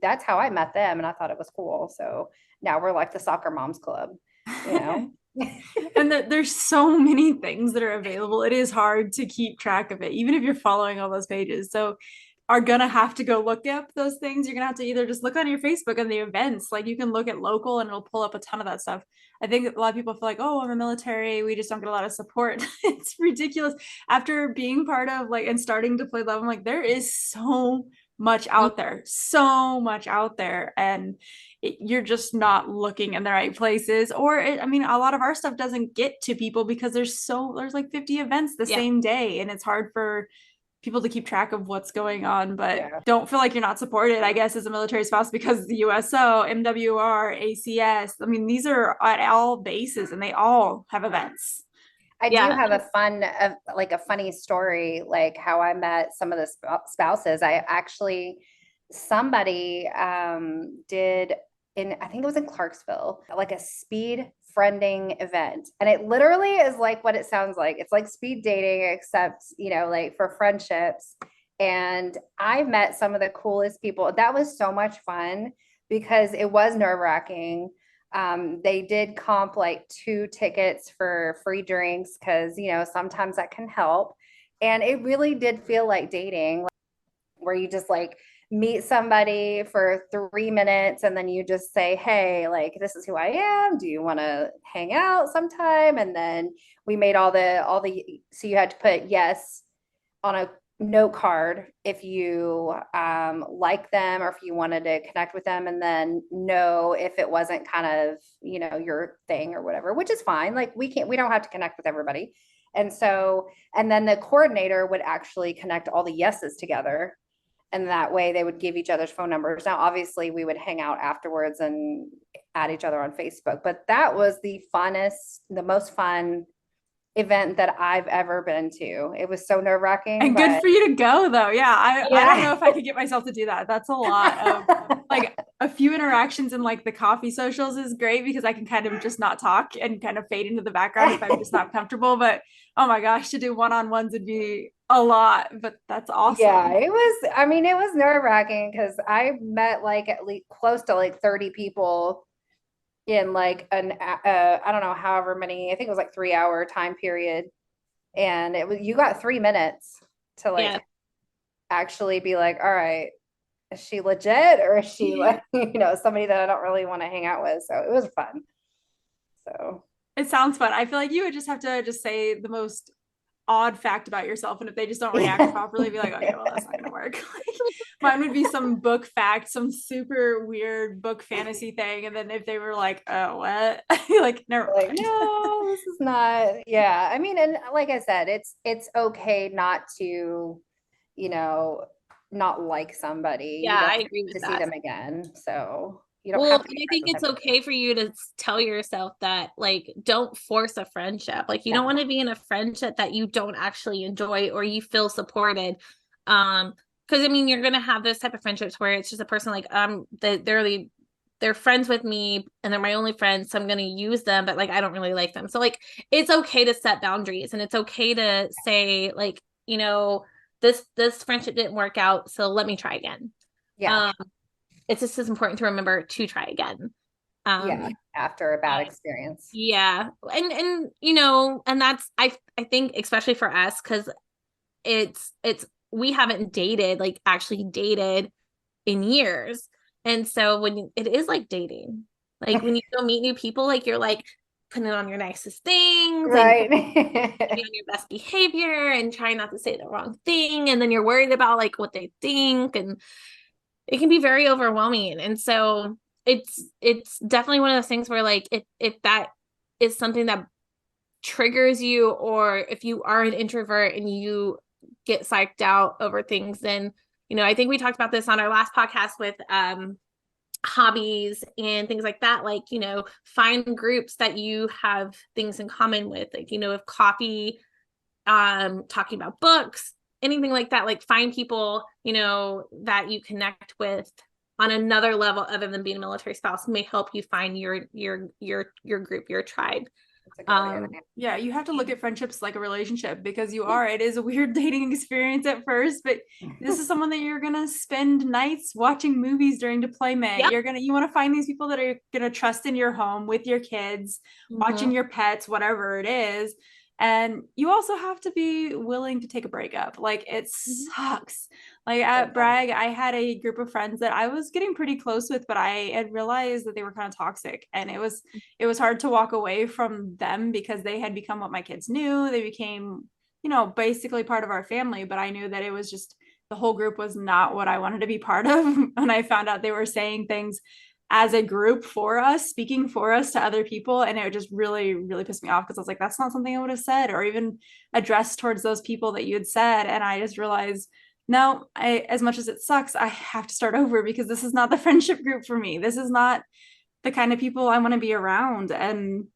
Speaker 2: that's how I met them. And I thought it was cool. So now we're like the soccer moms club,
Speaker 1: And there's so many things that are available. It is hard to keep track of it, even if you're following all those pages. So are gonna have to go look up those things. You're gonna have to either just look on your Facebook and the events. Like you can look at local and it'll pull up a ton of that stuff. I think a lot of people feel like, oh, I'm a military. We just don't get a lot of support. It's ridiculous. After being part of like and starting to play love, I'm like, there is so much out there, so much out there, and you're just not looking in the right places. Or I mean, a lot of our stuff doesn't get to people because there's like 50 events the same day, and it's hard for people to keep track of what's going on, but don't feel like you're not supported, I guess, as a military spouse, because the USO, MWR, ACS, I mean, these are at all bases and they all have events.
Speaker 2: I do have a funny story, like how I met some of the spouses. I actually, somebody did I think it was in Clarksville, like a speed friending event. And it literally is like what it sounds like. It's like speed dating, except, like for friendships. And I met some of the coolest people. That was so much fun because it was nerve-wracking. They did comp like 2 tickets for free drinks because, sometimes that can help. And it really did feel like dating, where you just like meet somebody for 3 minutes and then you just say, hey, like, this is who I am. Do you want to hang out sometime? And then we made so you had to put yes on a note card if you like them or if you wanted to connect with them, and then no if it wasn't kind of your thing or whatever, which is fine. Like we don't have to connect with everybody. And then the coordinator would actually connect all the yeses together, and that way they would give each other's phone numbers. Now obviously we would hang out afterwards and add each other on Facebook, but that was the most fun event that I've ever been to. It was so nerve-wracking.
Speaker 1: And good for you to go though. Yeah. I don't know if I could get myself to do that. That's a lot of like a few interactions in like the coffee socials is great because I can kind of just not talk and kind of fade into the background if I'm just not comfortable. But oh my gosh, to do one-on-ones would be a lot, but that's awesome.
Speaker 2: Yeah, it was nerve-wracking because I met like at least close to like 30 people in like I don't know, however many, I think it was like 3-hour time period. And you got 3 minutes to like actually be like, all right, is she legit or is she like, somebody that I don't really want to hang out with? So it was fun. So
Speaker 1: it sounds fun. I feel like you would just have to just say the most odd fact about yourself, and if they just don't react properly, be like, okay, well, that's not gonna work. Like, mine would be some book fact, some super weird book fantasy thing, and then if they were like, oh, what? Like, never mind.
Speaker 2: No, this is not. Yeah, I mean, and like I said, it's okay not to, not like somebody.
Speaker 3: Yeah, I agree with
Speaker 2: to
Speaker 3: that.
Speaker 2: see them again. So you don't
Speaker 3: well,
Speaker 2: have to
Speaker 3: and I think it's okay for you to tell yourself that, like, don't force a friendship. Like, you don't want to be in a friendship that you don't actually enjoy or you feel supported. Because I mean, you're gonna have those type of friendships where it's just a person like they're friends with me and they're my only friends, so I'm gonna use them, but like I don't really like them. So like it's okay to set boundaries, and it's okay to say like, this friendship didn't work out, so let me try again.
Speaker 2: Yeah.
Speaker 3: It's just as important to remember to try again.
Speaker 2: After a bad experience.
Speaker 3: Yeah. And and that's I think especially for us, because it's we haven't actually dated in years. And so when it is like dating, like when you go meet new people, like you're like putting on your nicest things,
Speaker 2: right?
Speaker 3: And on your best behavior and trying not to say the wrong thing, and then you're worried about like what they think, and it can be very overwhelming. And so it's definitely one of those things where like if that is something that triggers you, or if you are an introvert and you get psyched out over things, then I think we talked about this on our last podcast with hobbies and things like that. Like, find groups that you have things in common with, like, if coffee, talking about books, anything like that. Like, find people, that you connect with on another level other than being a military spouse may help you find your group, your tribe.
Speaker 1: Yeah, you have to look at friendships like a relationship, because it is a weird dating experience at first, but this is someone that you're gonna spend nights watching movies during deployment. Yep. You want to find these people that are gonna trust in your home with your kids, watching your pets, whatever it is. And you also have to be willing to take a breakup. Like it sucks. Like at
Speaker 2: Okay.
Speaker 1: Bragg, I had a group of friends that I was getting pretty close with, but I had realized that they were kind of toxic. And it was hard to walk away from them because they had become what my kids knew. They became, basically part of our family, but I knew that it was just the whole group was not what I wanted to be part of. And I found out they were saying things as a group for us, speaking for us to other people. And it just really, really pissed me off because I was like, that's not something I would have said or even addressed towards those people that you had said. And I just realized, no, as much as it sucks, I have to start over because this is not the friendship group for me. This is not the kind of people I want to be around. And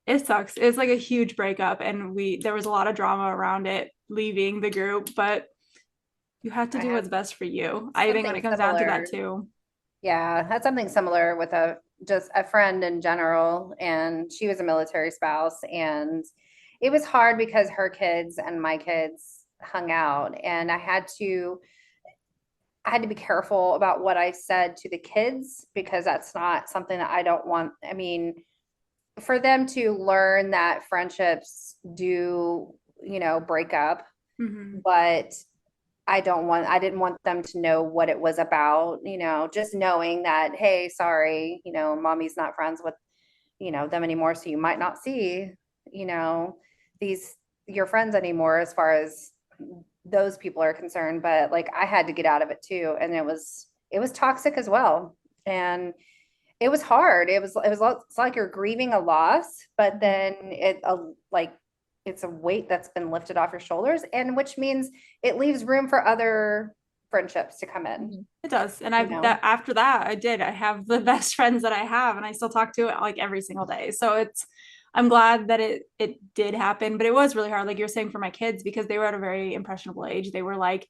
Speaker 1: it sucks. It's like a huge breakup. And there was a lot of drama around it leaving the group, but you have to
Speaker 2: I
Speaker 1: do
Speaker 2: had
Speaker 1: what's best for you. I think when
Speaker 2: something
Speaker 1: it comes down to that
Speaker 2: similar.
Speaker 1: too.
Speaker 2: Yeah, had something similar with just a friend in general, and she was a military spouse, and it was hard because her kids and my kids hung out, and I had to be careful about what I said to the kids because that's not something that I don't want. I mean, for them to learn that friendships do, break up,
Speaker 1: Mm-hmm.
Speaker 2: but I didn't want them to know what it was about, just knowing that, hey, sorry, mommy's not friends with, them anymore. So you might not see, you know, these, your friends anymore as far as those people are concerned. But like I had to get out of it too. And it was toxic as well. And it was hard. It's like you're grieving a loss, but then like it's a weight that's been lifted off your shoulders, and which means it leaves room for other friendships to come in,
Speaker 1: It does. And
Speaker 2: you
Speaker 1: I've that
Speaker 2: know?
Speaker 1: after that, I have the best friends that I have and I still talk to it like every single day. So I'm glad that it did happen, but it was really hard, like you're saying, for my kids because they were at a very impressionable age. They were like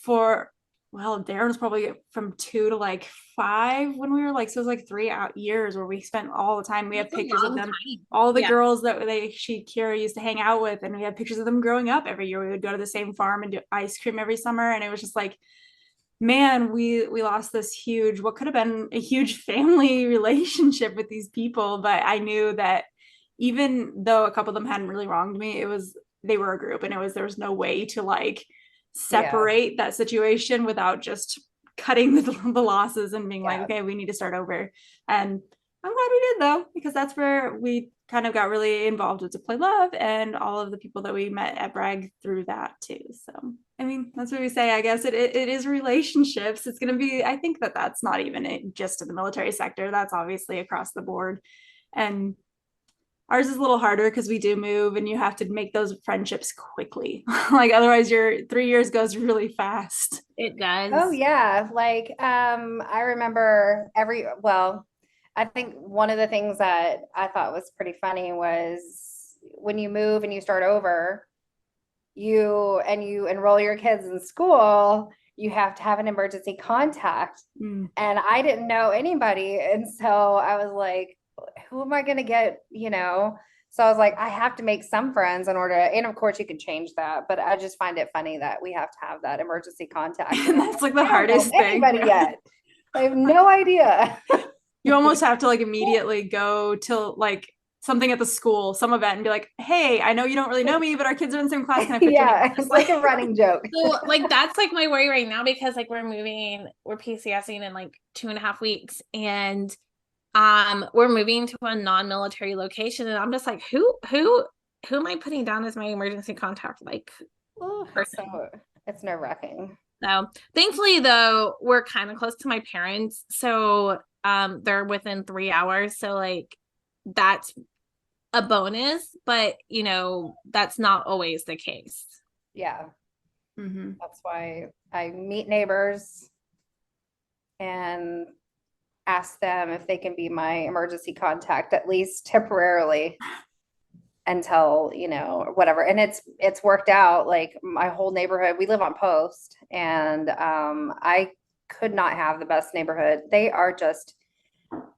Speaker 1: for well, Darren was probably from 2 to like 5 when we were like, so it was like 3 years where we spent all the time. We have
Speaker 3: That's a
Speaker 1: pictures of
Speaker 3: long
Speaker 1: them,
Speaker 3: time.
Speaker 1: all the
Speaker 3: Yeah.
Speaker 1: girls that Kira used to hang out with, and we had pictures of them growing up every year. We would go to the same farm and do ice cream every summer, and it was just like, man, we lost this huge, what could have been a huge family relationship with these people. But I knew that even though a couple of them hadn't really wronged me, they were a group, and there was no way to like
Speaker 2: Yeah,
Speaker 1: separate that situation without just cutting the losses and being like,
Speaker 2: yeah,
Speaker 1: okay, we need to start over. And I'm glad we did though, because that's where we kind of got really involved with To Play Love and all of the people that we met at Bragg through that too. So I mean, that's what we say. I guess it is relationships. It's going to be, I think that's not even just in the military sector. That's obviously across the board. And ours is a little harder because we do move and you have to make those friendships quickly. Like otherwise your 3 years goes really fast.
Speaker 3: It
Speaker 2: oh
Speaker 3: does.
Speaker 2: yeah, like I remember I think one of the things that I thought was pretty funny was when you move and you start over, you enroll your kids in school, you have to have an emergency contact.
Speaker 1: Mm.
Speaker 2: And I didn't know anybody. And so I was like, who am I going to get, So I was like, I have to make some friends in order, and of course you can change that, but I just find it funny that we have to have that emergency contact. And
Speaker 1: And
Speaker 2: I'm
Speaker 1: that's
Speaker 2: like,
Speaker 1: like the
Speaker 2: I don't know
Speaker 1: hardest thing.
Speaker 2: anybody yet. I have no idea.
Speaker 1: You almost have to like immediately go to like something at the school, some event, and be like, hey, I know you don't really know me, but our kids are in the same class. Can I put your name on
Speaker 2: Yeah,
Speaker 1: this
Speaker 2: it's like a
Speaker 1: list?
Speaker 2: running joke.
Speaker 3: So like that's like my worry right now because like we're PCSing in like 2.5 weeks and we're moving to a non-military location and I'm just like who am I putting down as my emergency contact like
Speaker 2: Oh,
Speaker 3: person?
Speaker 2: it's nerve-wracking.
Speaker 3: So thankfully though we're kind of close to my parents so they're within 3 hours so like that's a bonus but that's not always the case.
Speaker 2: Yeah,
Speaker 1: Mm-hmm.
Speaker 2: that's why I meet neighbors and ask them if they can be my emergency contact, at least temporarily, until, whatever. And it's worked out. Like my whole neighborhood, we live on Post, and I could not have the best neighborhood. They are just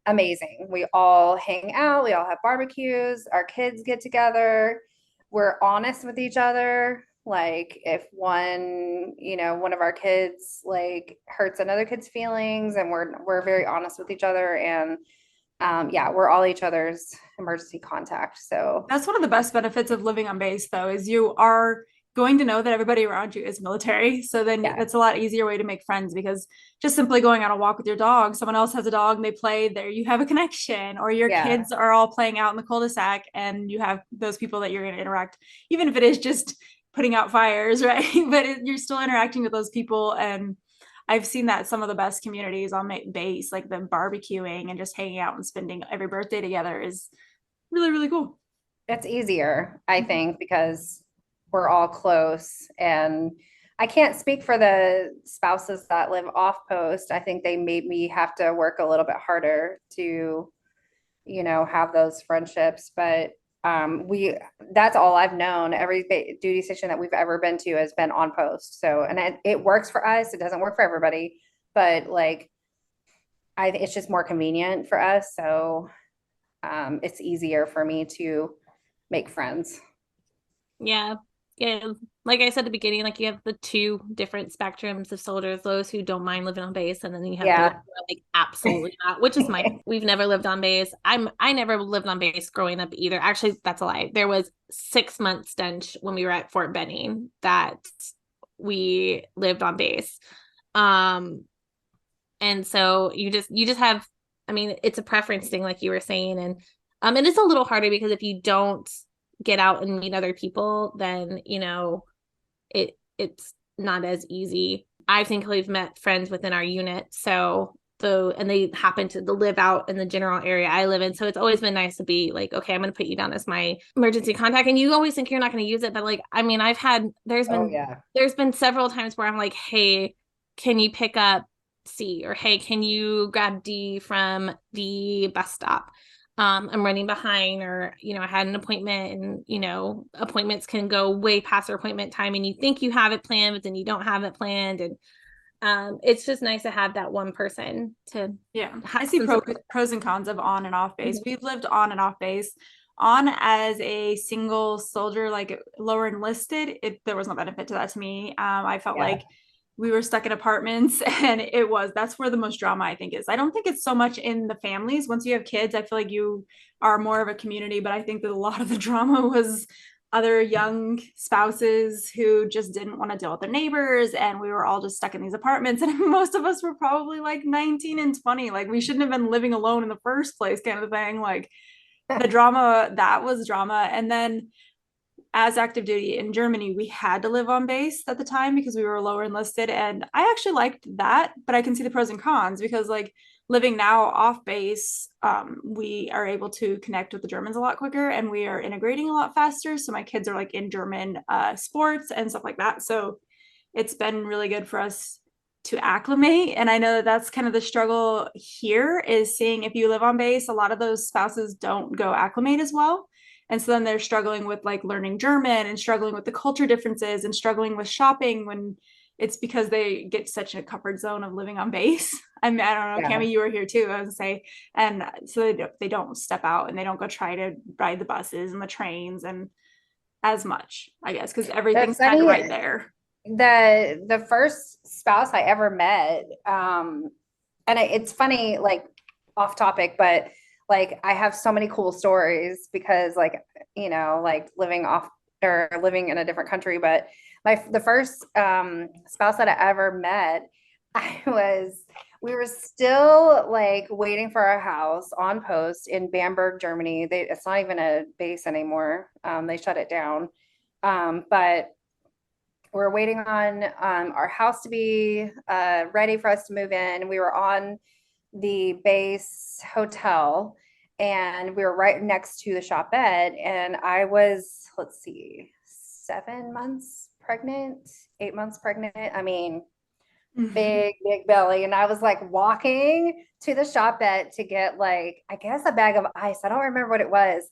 Speaker 2: amazing. We all hang out, we all have barbecues, our kids get together, we're honest with each other. Like if one of our kids like hurts another kid's feelings, and we're very honest with each other, and Yeah, we're all each other's emergency contact. So
Speaker 1: That's one of the best benefits of living on base, though, is you are going to know that everybody around you is military. So then
Speaker 2: yeah,
Speaker 1: that's a lot easier way to make friends because just simply going on a walk with your dog, someone else has a dog and they play there, you have a connection, or your
Speaker 2: yeah.
Speaker 1: kids are all playing out in the cul-de-sac and you have those people that you're going to interact, even if it is just putting out fires, right? But you're still interacting with those people. And I've seen that some of the best communities on base, like the barbecuing and just hanging out and spending every birthday together is really, really cool.
Speaker 2: It's easier, I think, because we're all close. And I can't speak for the spouses that live off post. I think they made me have to work a little bit harder to, have those friendships. But that's all I've known. Every duty station that we've ever been to has been on post. So, and it works for us. It doesn't work for everybody, but like, it's just more convenient for us. So, it's easier for me to make friends.
Speaker 3: Yeah. Yeah. Like I said at the beginning, like you have the two different spectrums of soldiers, those who don't mind living on base, and then you have those
Speaker 2: Yeah.
Speaker 3: who are like absolutely not, which is my we've never lived on base. I never lived on base growing up either. Actually, that's a lie. There was 6 months stint when we were at Fort Benning that we lived on base. Um, and so you just have, I mean, it's a preference thing, like you were saying, and it's a little harder because if you don't get out and meet other people, then it's not as easy. I think we've met friends within our unit, so and they happen to live out in the general area I live in, so it's always been nice to be like, okay, I'm going to put you down as my emergency contact, and you always think you're not going to use it, but like, I mean,
Speaker 2: Oh yeah.
Speaker 3: there's been several times where I'm like, hey, can you pick up C, or hey, can you grab D from the bus stop? I'm running behind, or I had an appointment, and appointments can go way past their appointment time, and you think you have it planned, but then you don't have it planned, and it's just nice to have that one person to
Speaker 1: Yeah,
Speaker 3: have
Speaker 1: I see
Speaker 3: some support.
Speaker 1: pros and cons of on and off base.
Speaker 3: Mhm.
Speaker 1: We've lived on and off base. On as a single soldier, like lower enlisted, there was no benefit to that to me. I felt
Speaker 2: Yeah.
Speaker 1: like we were stuck in apartments, and that's where the most drama I think is. I don't think it's so much in the families. Once you have kids, I feel like you are more of a community, but I think that a lot of the drama was other young spouses who just didn't want to deal with their neighbors, and we were all just stuck in these apartments, and most of us were probably like 19 and 20, like we shouldn't have been living alone in the first place, kind of thing. Like the drama, that was drama. And then as active duty in Germany, we had to live on base at the time because we were lower enlisted. And I actually liked that, but I can see the pros and cons because, like, living now off base, we are able to connect with the Germans a lot quicker and we are integrating a lot faster. So my kids are like in German sports and stuff like that. So it's been really good for us to acclimate. And I know that that's kind of the struggle here is seeing if you live on base, a lot of those spouses don't go acclimate as well. And so then they're struggling with like learning German and struggling with the culture differences and struggling with shopping when it's because they get such a comfort zone of living on base. I mean, I don't know,
Speaker 2: Yeah.
Speaker 1: Cami, you were here too, I was say, and so they don't step out and they don't go try to ride the buses and the trains and as much, I guess, because
Speaker 2: The
Speaker 1: everything's kind of
Speaker 2: funny,
Speaker 1: right there.
Speaker 2: the first spouse I ever met, and it's funny, like off topic, but like I have so many cool stories because like, like living off or living in a different country, but the first spouse that I ever met, I was we were still like waiting for our house on post in Bamberg, Germany. It's not even a base anymore. They shut it down. But we're waiting on our house to be ready for us to move in. We were on the base hotel and we were right next to the shop bed. And I was, let's see, 7 months pregnant, 8 months pregnant. I mean, big belly. And I was like walking to the shop bed to get like, I guess a bag of ice. I don't remember what it was.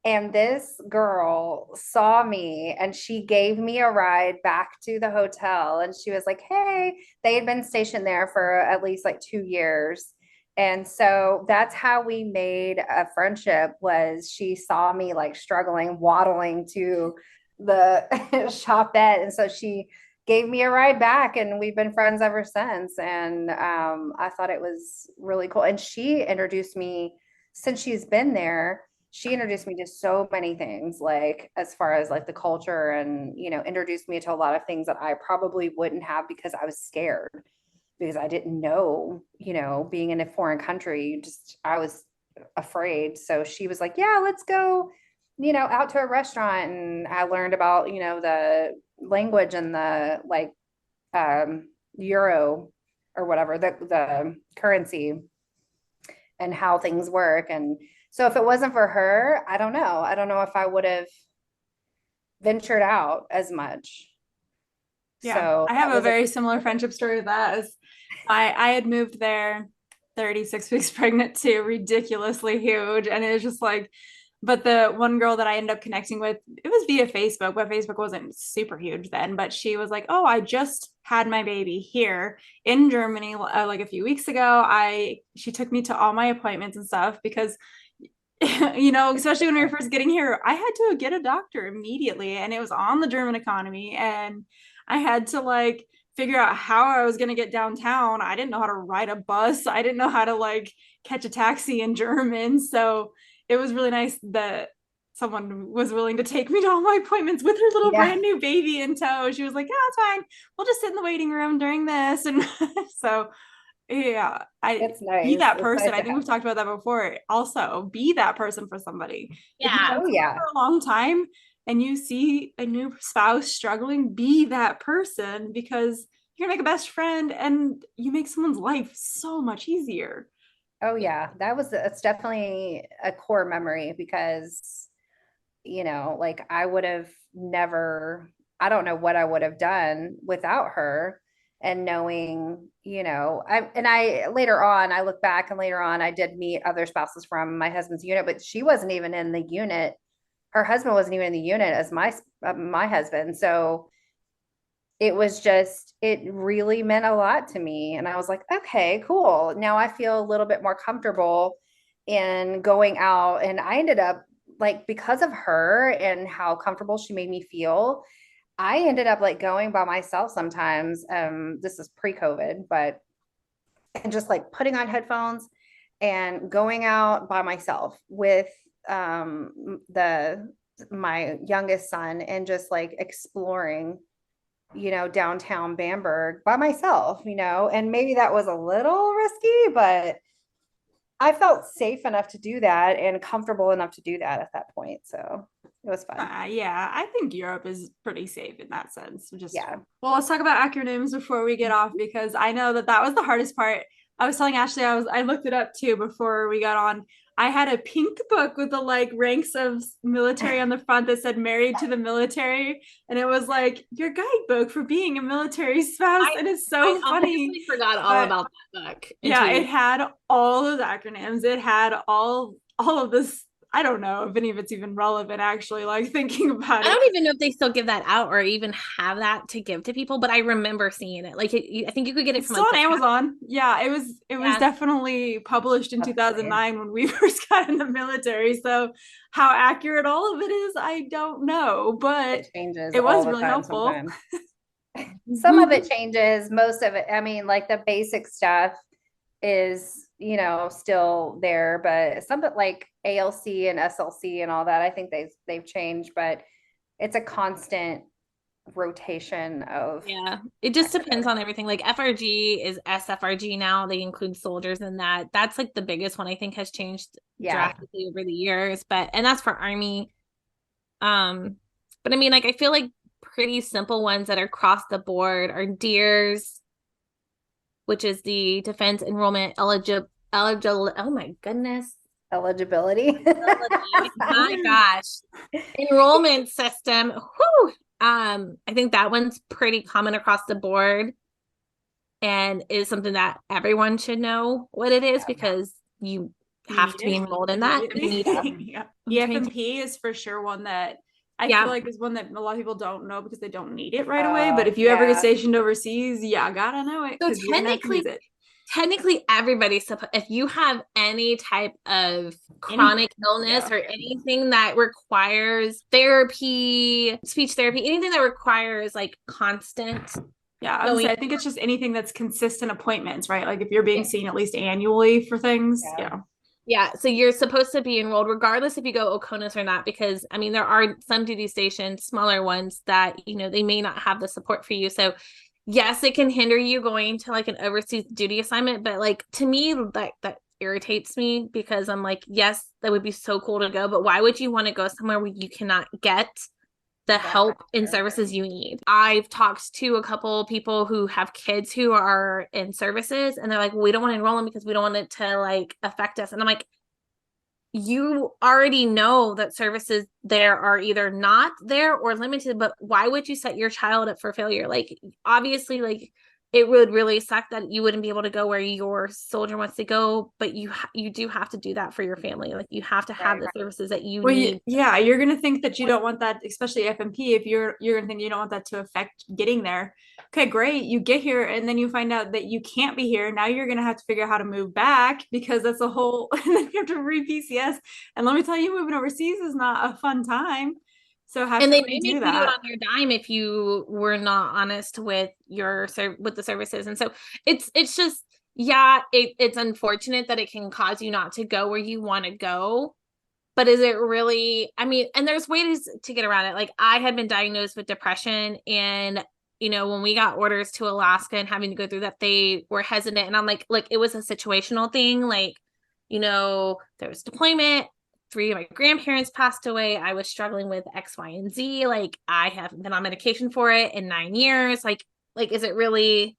Speaker 2: And this girl saw me and she gave me a ride back to the hotel. And she was like, hey, they had been stationed there for at least like 2 years. And so that's how we made a friendship was she saw me like struggling, waddling to the shop bed. And so she gave me a ride back and we've been friends ever since. And I thought it was really cool. And she introduced me since she's been there, she introduced me to so many things, like as far as like the culture and, introduced me to a lot of things that I probably wouldn't have because I was scared because I didn't know, being in a foreign country, I was afraid. So she was like, yeah, let's go, out to a restaurant. And I learned about, the language and the like euro or whatever, the currency and how things work. And so if it wasn't for her, I don't know. I don't know if I would have ventured out as much.
Speaker 1: Yeah,
Speaker 2: So
Speaker 1: I
Speaker 2: that
Speaker 1: have a
Speaker 2: was
Speaker 1: very similar friendship story with that. As I had moved there 36 weeks pregnant too, ridiculously huge. And it was just like, but the one girl that I ended up connecting with, it was via Facebook, but Facebook wasn't super huge then. But she was like, "Oh, I just had my baby here in Germany like a few weeks ago." She took me to all my appointments and stuff because especially when we were first getting here, I had to get a doctor immediately, and it was on the German economy, and I had to like figure out how I was going to get downtown. I didn't know how to ride a bus. I didn't know how to like catch a taxi in German. So it was really nice that someone was willing to take me to all my appointments with her little
Speaker 2: yeah,
Speaker 1: brand new baby in tow. She was like, "Yeah, it's fine. We'll just sit in the waiting room during this." And so yeah, I
Speaker 2: it's
Speaker 1: be
Speaker 2: nice.
Speaker 1: that
Speaker 2: It's
Speaker 1: person.
Speaker 2: nice
Speaker 1: I
Speaker 2: to
Speaker 1: think
Speaker 2: have.
Speaker 1: we've talked about that before. Also, be that person for somebody. If you've
Speaker 3: Yeah.
Speaker 1: been
Speaker 2: Oh
Speaker 1: single
Speaker 2: yeah.
Speaker 1: for a long time and you see a new spouse struggling, be that person because you're gonna make a best friend and you make someone's life so much easier.
Speaker 2: Oh yeah. It's definitely a core memory because, like I would have never, I don't know what I would have done without her. And knowing, I later on, I look back and later on, I did meet other spouses from my husband's unit, but she wasn't even in the unit. Her husband wasn't even in the unit as my husband. So it really meant a lot to me. And I was like, okay, cool. Now I feel a little bit more comfortable in going out. And I ended up like, because of her and how comfortable she made me feel, I ended up like going by myself sometimes. This is pre-COVID, but and just like putting on headphones and going out by myself with the my youngest son and just like exploring, downtown Bamberg by myself, and maybe that was a little risky, but I felt safe enough to do that and comfortable enough to do that at that point. So it was fun.
Speaker 1: Yeah, I think Europe is pretty safe in that sense.
Speaker 2: Yeah.
Speaker 1: Well, let's talk about acronyms before we get off because I know that was the hardest part. I was telling Ashley, I looked it up too before we got on. I had a pink book with the like ranks of military on the front that said "Married to the Military," and it was like your guidebook for being a military spouse, and it's so
Speaker 3: I
Speaker 1: funny.
Speaker 3: honestly forgot all
Speaker 1: But
Speaker 3: about that book.
Speaker 1: yeah, it had all those acronyms. It had all of this. I don't know if any of it's even relevant actually, like thinking about
Speaker 3: I
Speaker 1: it.
Speaker 3: don't even know if they still give that out or even have that to give to people, but I remember seeing it. Like, I think you could get it
Speaker 1: It's
Speaker 3: from
Speaker 1: still
Speaker 3: like
Speaker 1: on
Speaker 3: the
Speaker 1: Amazon. Yeah, it was
Speaker 3: yeah.
Speaker 1: definitely published in
Speaker 2: That's funny.
Speaker 1: 2009 when we first got in the military. So how accurate all of it is, I don't know, but
Speaker 2: It changes
Speaker 1: it
Speaker 2: all
Speaker 1: was
Speaker 2: the
Speaker 1: really
Speaker 2: time
Speaker 1: helpful.
Speaker 2: sometimes. Some of it changes, most of it, I mean, like the basic stuff is, still there, but some of like ALC and SLC and all that, I think they've changed, but it's a constant rotation of
Speaker 3: Yeah, it just depends on everything. Like FRG is SFRG now. They include soldiers in that. That's like the biggest one I think has changed
Speaker 2: yeah.
Speaker 3: drastically over the years. And that's for Army. Um, but I mean, like I feel like pretty simple ones that are across the board are DEERS, which is the Defense Enrollment Eligible. Oh my goodness.
Speaker 2: Eligibility.
Speaker 3: My gosh. Enrollment system. Whew. I think that one's pretty common across the board and is something that everyone should know what it is because you have to be enrolled in that. You need
Speaker 1: Yeah. EFMP is for sure one that I feel like is one that a lot of people don't know because they don't need it right away. But if you ever get stationed overseas, yeah, gotta know it because you're gonna have to use it.
Speaker 3: Technically everybody's if you have any type of chronic illness or anything that requires therapy, speech therapy, anything that requires like constant.
Speaker 1: Yeah, I think it's just anything that's consistent appointments, right? Like if you're being seen at least annually for things. Yeah.
Speaker 3: Yeah, so you're supposed to be enrolled regardless if you go Oconus or not, because I mean there are some duty stations, smaller ones that they may not have the support for you. So yes, it can hinder you going to like an overseas duty assignment, but like to me that irritates me because I'm like, yes, that would be so cool to go, but why would you want to go somewhere where you cannot get the help and services you need? I've talked to a couple people who have kids who are in services and they're like, well, we don't want to enroll them because we don't want it to like affect us. And I'm like, you already know that services there are either not there or limited, but why would you set your child up for failure? Like, obviously, like it would really suck that you wouldn't be able to go where your soldier wants to go, but you do have to do that for your family. Like, you have to have the services that you
Speaker 1: Well,
Speaker 3: need.
Speaker 1: yeah, you're gonna think that you don't want that, especially FMP. If you're gonna think you don't want that to affect getting there. Okay, great. You get here and then you find out that you can't be here. Now you're gonna have to figure out how to move back because that's a whole. And then you have to re-PCS. And let me tell you, moving overseas is not a fun time. So have
Speaker 3: And
Speaker 1: to
Speaker 3: they may
Speaker 1: redo
Speaker 3: make you do it
Speaker 1: that.
Speaker 3: on your dime if you were not honest with with the services. And so it's just, yeah, it's unfortunate that it can cause you not to go where you want to go. But is it really, I mean, and there's ways to get around it. Like I had been diagnosed with depression, and when we got orders to Alaska and having to go through that, they were hesitant. And I'm like, it was a situational thing. Like, there was deployment. 3 of my grandparents passed away. I was struggling with X, Y, and Z. Like I haven't been on medication for it in 9 years. Like, is it really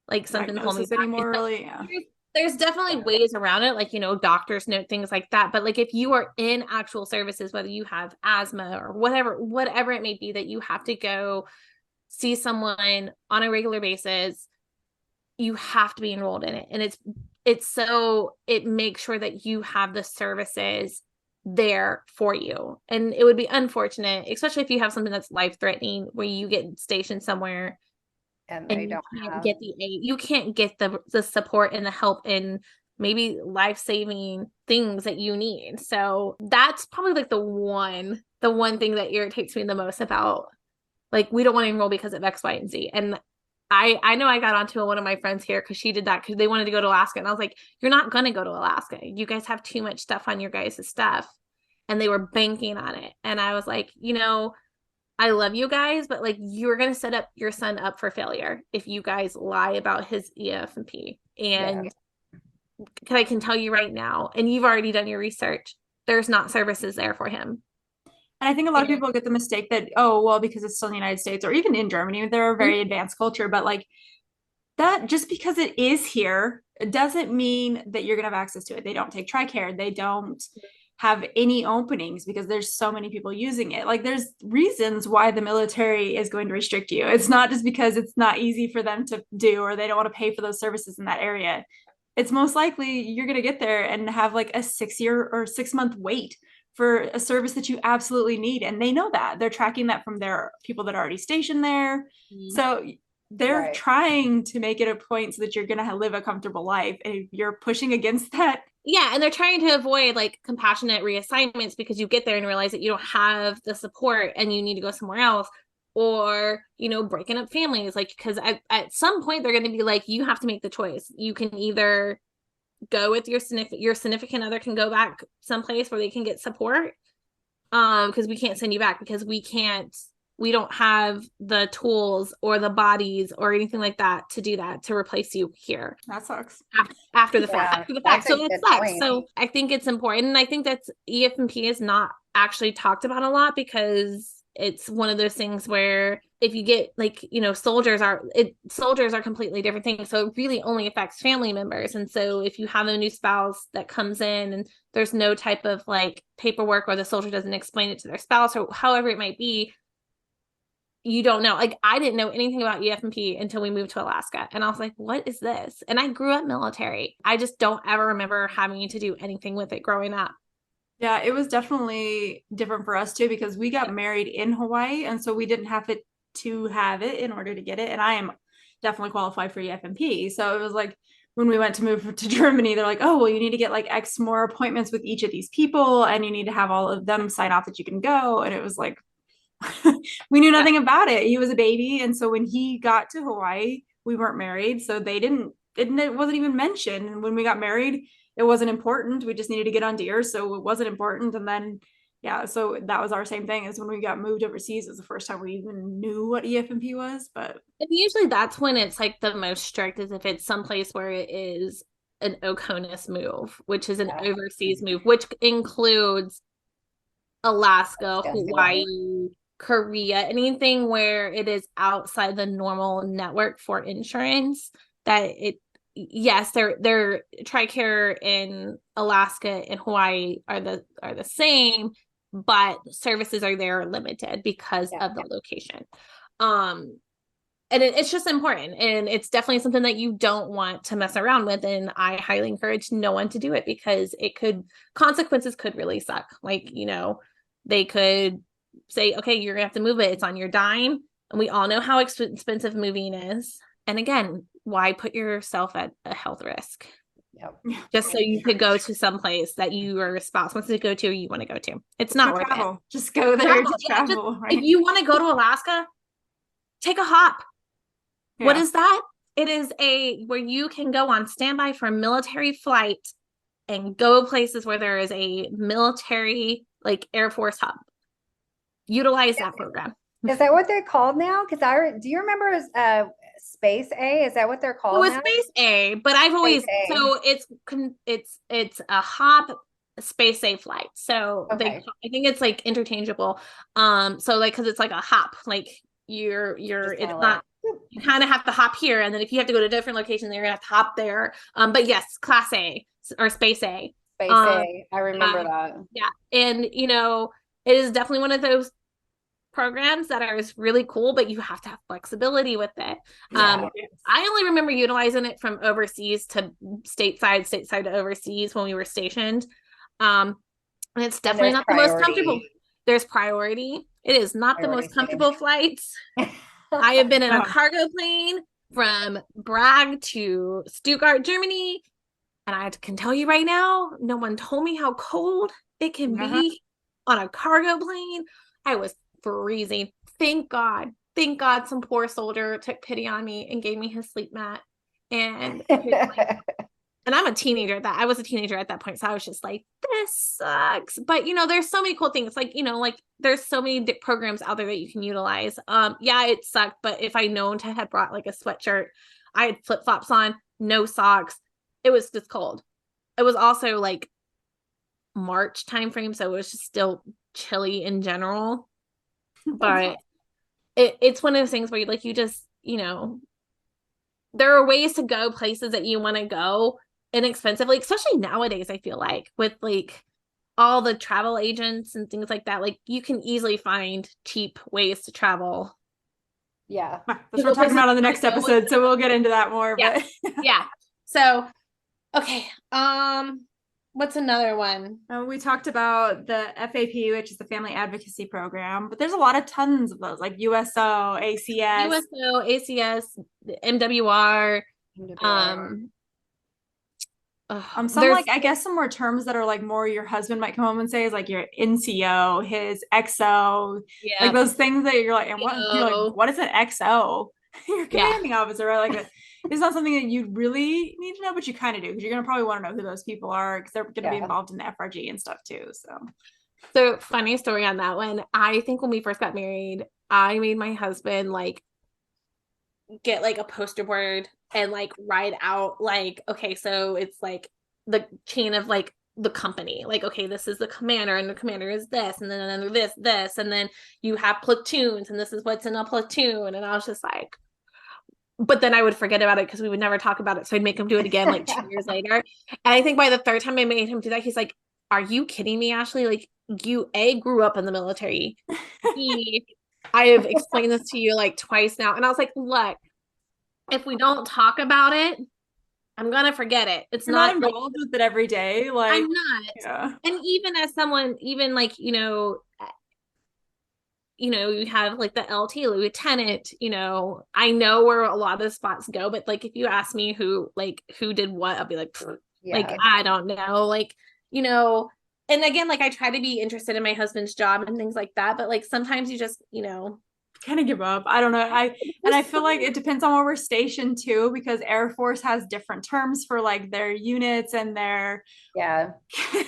Speaker 3: like something holding me
Speaker 1: Diagnosis
Speaker 3: back?
Speaker 1: anymore, really? Yeah.
Speaker 3: There's definitely ways around it, like doctors note things like that, but like if you are in actual services, whether you have asthma or whatever it may be, that you have to go see someone on a regular basis, you have to be enrolled in it. And it makes sure that you have the services there for you. And it would be unfortunate, especially if you have something that's life threatening, where you get stationed somewhere
Speaker 2: And
Speaker 3: and
Speaker 2: they don't
Speaker 3: you can't
Speaker 2: have.
Speaker 3: get the aid, you can't get the support and the help and maybe life-saving things that you need. So that's probably like the one thing that irritates me the most about, like, we don't want to enroll because of X, Y, and Z. And I know I got onto one of my friends here because she did that because they wanted to go to Alaska. And I was like, you're not going to go to Alaska. You guys have too much stuff on your guys' stuff. And they were banking on it. And I was like, I love you guys, but like you're gonna set up your son up for failure if you guys lie about his EF&P. And I can tell you right now, and you've already done your research, there's not services there for him.
Speaker 1: And I think a lot of people get the mistake that, oh, well, because it's still in the United States or even in Germany, they're a very advanced culture, but like that, just because it is here, it doesn't mean that you're going to have access to it. They don't take TRICARE. They don't have any openings because there's so many people using it. Like there's reasons why the military is going to restrict you. It's not just because it's not easy for them to do or they don't want to pay for those services in that area. It's most likely you're going to get there and have like a 6 year or 6 month wait for a service that you absolutely need. And they know that. They're tracking that from their people that are already stationed there. So they're trying to make it a point so that you're going to live a comfortable life. And if you're pushing against that,
Speaker 3: yeah, and they're trying to avoid like compassionate reassignments because you get there and realize that you don't have the support and you need to go somewhere else, or breaking up families, like because at some point they're going to be like, you have to make the choice. You can either go with your significant other can go back someplace where they can get support, because we can't send you back because we don't have the tools or the bodies or anything like that to do that, to replace you here.
Speaker 1: That sucks.
Speaker 3: After the fact. So it sucks.
Speaker 2: Point.
Speaker 3: So I think it's important. And I think that EF&P is not actually talked about a lot because it's one of those things where if you get like, soldiers are completely different things. So it really only affects family members. And so if you have a new spouse that comes in and there's no type of like paperwork, or the soldier doesn't explain it to their spouse or however it might be, you don't know. Like I didn't know anything about EF&P until we moved to Alaska. And I was like, what is this? And I grew up military. I just don't ever remember having to do anything with it growing up.
Speaker 1: Yeah, it was definitely different for us too, because we got married in Hawaii. And so we didn't have to have it in order to get it. And I am definitely qualified for EF&P. So it was like when we went to move to Germany, they're like, oh, well, you need to get like X more appointments with each of these people. And you need to have all of them sign off that you can go. And it was like, we knew nothing about it. He was a baby. And so when he got to Hawaii, we weren't married. So it wasn't even mentioned. And when we got married, it wasn't important. We just needed to get on deer, so it wasn't important. And then yeah, so that was our same thing as when we got moved overseas. It was the first time we even knew what EFMP was. But
Speaker 3: And usually that's when it's like the most strict, is if it's someplace where it is an OCONUS move, which is an overseas move, which includes Alaska, Hawaii, Korea, anything where it is outside the normal network for insurance. That it, yes, their TRICARE in Alaska and Hawaii are the same, but services are there limited because of the location. And it's just important, and it's definitely something that you don't want to mess around with, and I highly encourage no one to do it, because consequences could really suck. Like, they could say, okay, you're gonna have to move it, it's on your dime, and we all know how expensive moving is. And again, why put yourself at a health risk? Just so you could go to some place that your spouse wants to go to, or you want to go to. It's not worth it.
Speaker 1: Just go there to travel.
Speaker 3: If you want to go to Alaska, take a hop. What is that? It is where you can go on standby for a military flight and go places where there is a military, like, Air Force hub. Utilize that program.
Speaker 2: Is that what they're called now? Because do you remember Space A? Is that what they're called?
Speaker 3: It was Space A, but I've always it's a hop Space A flight. So I think it's like interchangeable. So like, because it's like a hop, like it's not. You kind of have to hop here, and then if you have to go to a different location, then you're gonna have to hop there. But yes, Class A or Space A.
Speaker 2: Space A. I remember that.
Speaker 3: Yeah, and it is definitely one of those programs that is really cool, but you have to have flexibility with it. I only remember utilizing it from overseas to stateside to overseas when we were stationed. And it's definitely not the most comfortable. There's priority. It is not the most comfortable flights. I have been in a cargo plane from Bragg to Stuttgart, Germany, and I can tell you right now, no one told me how cold it can be on a cargo plane. I was freezing. Thank God some poor soldier took pity on me and gave me his sleep mat. And I'm a teenager I was a teenager at that point. So I was just like, this sucks. But there's so many cool things. Like, like there's so many programs out there that you can utilize. Yeah, it sucked. But if I known to have brought like a sweatshirt, I had flip-flops on, no socks. It was just cold. It was also like March timeframe. So it was just still chilly in general. But it's one of those things where you just, there are ways to go places that you want to go inexpensively, especially nowadays. I feel like with like all the travel agents and things like that, like you can easily find cheap ways to travel.
Speaker 1: Yeah, that's what we're talking about on the next episode, so we'll get into that more.
Speaker 3: Yeah. But yeah. So okay, what's another one?
Speaker 1: We talked about the FAP, which is the Family Advocacy Program, but there's a lot of tons of those, like USO, ACS, MWR. I guess some more terms that are like more your husband might come home and say is like your NCO, his XO, like those things that you're like, and what is an XO? Your commanding officer, right? Like it's not something that you really need to know, but you kind of do, because you're gonna probably want to know who those people are, because they're gonna be involved in the FRG and stuff too.
Speaker 3: So funny story on that one. I think when we first got married, I made my husband like get like a poster board and like write out like, okay, so it's like the chain of like the company, like, okay, this is the commander and the commander is this, and then under this, and then you have platoons and this is what's in a platoon. And I was just like, but then I would forget about it because we would never talk about it. So I'd make him do it again like 2 years later. And I think by the third time I made him do that, he's like, are you kidding me, Ashley? Like, you grew up in the military. I have explained this to you like twice now. And I was like, look, if we don't talk about it, I'm gonna forget it. You're not
Speaker 1: involved with it every day. Like,
Speaker 3: I'm not. Yeah. And even as someone, even like, you have like the LT lieutenant, I know where a lot of the spots go, but like, if you ask me who did what, I'll be like, like, I don't know. Like, and again, like I try to be interested in my husband's job and things like that. But like, sometimes you just,
Speaker 1: kind of give up. I don't know. I feel like it depends on where we're stationed too, because Air Force has different terms for like their units and their
Speaker 2: Yeah.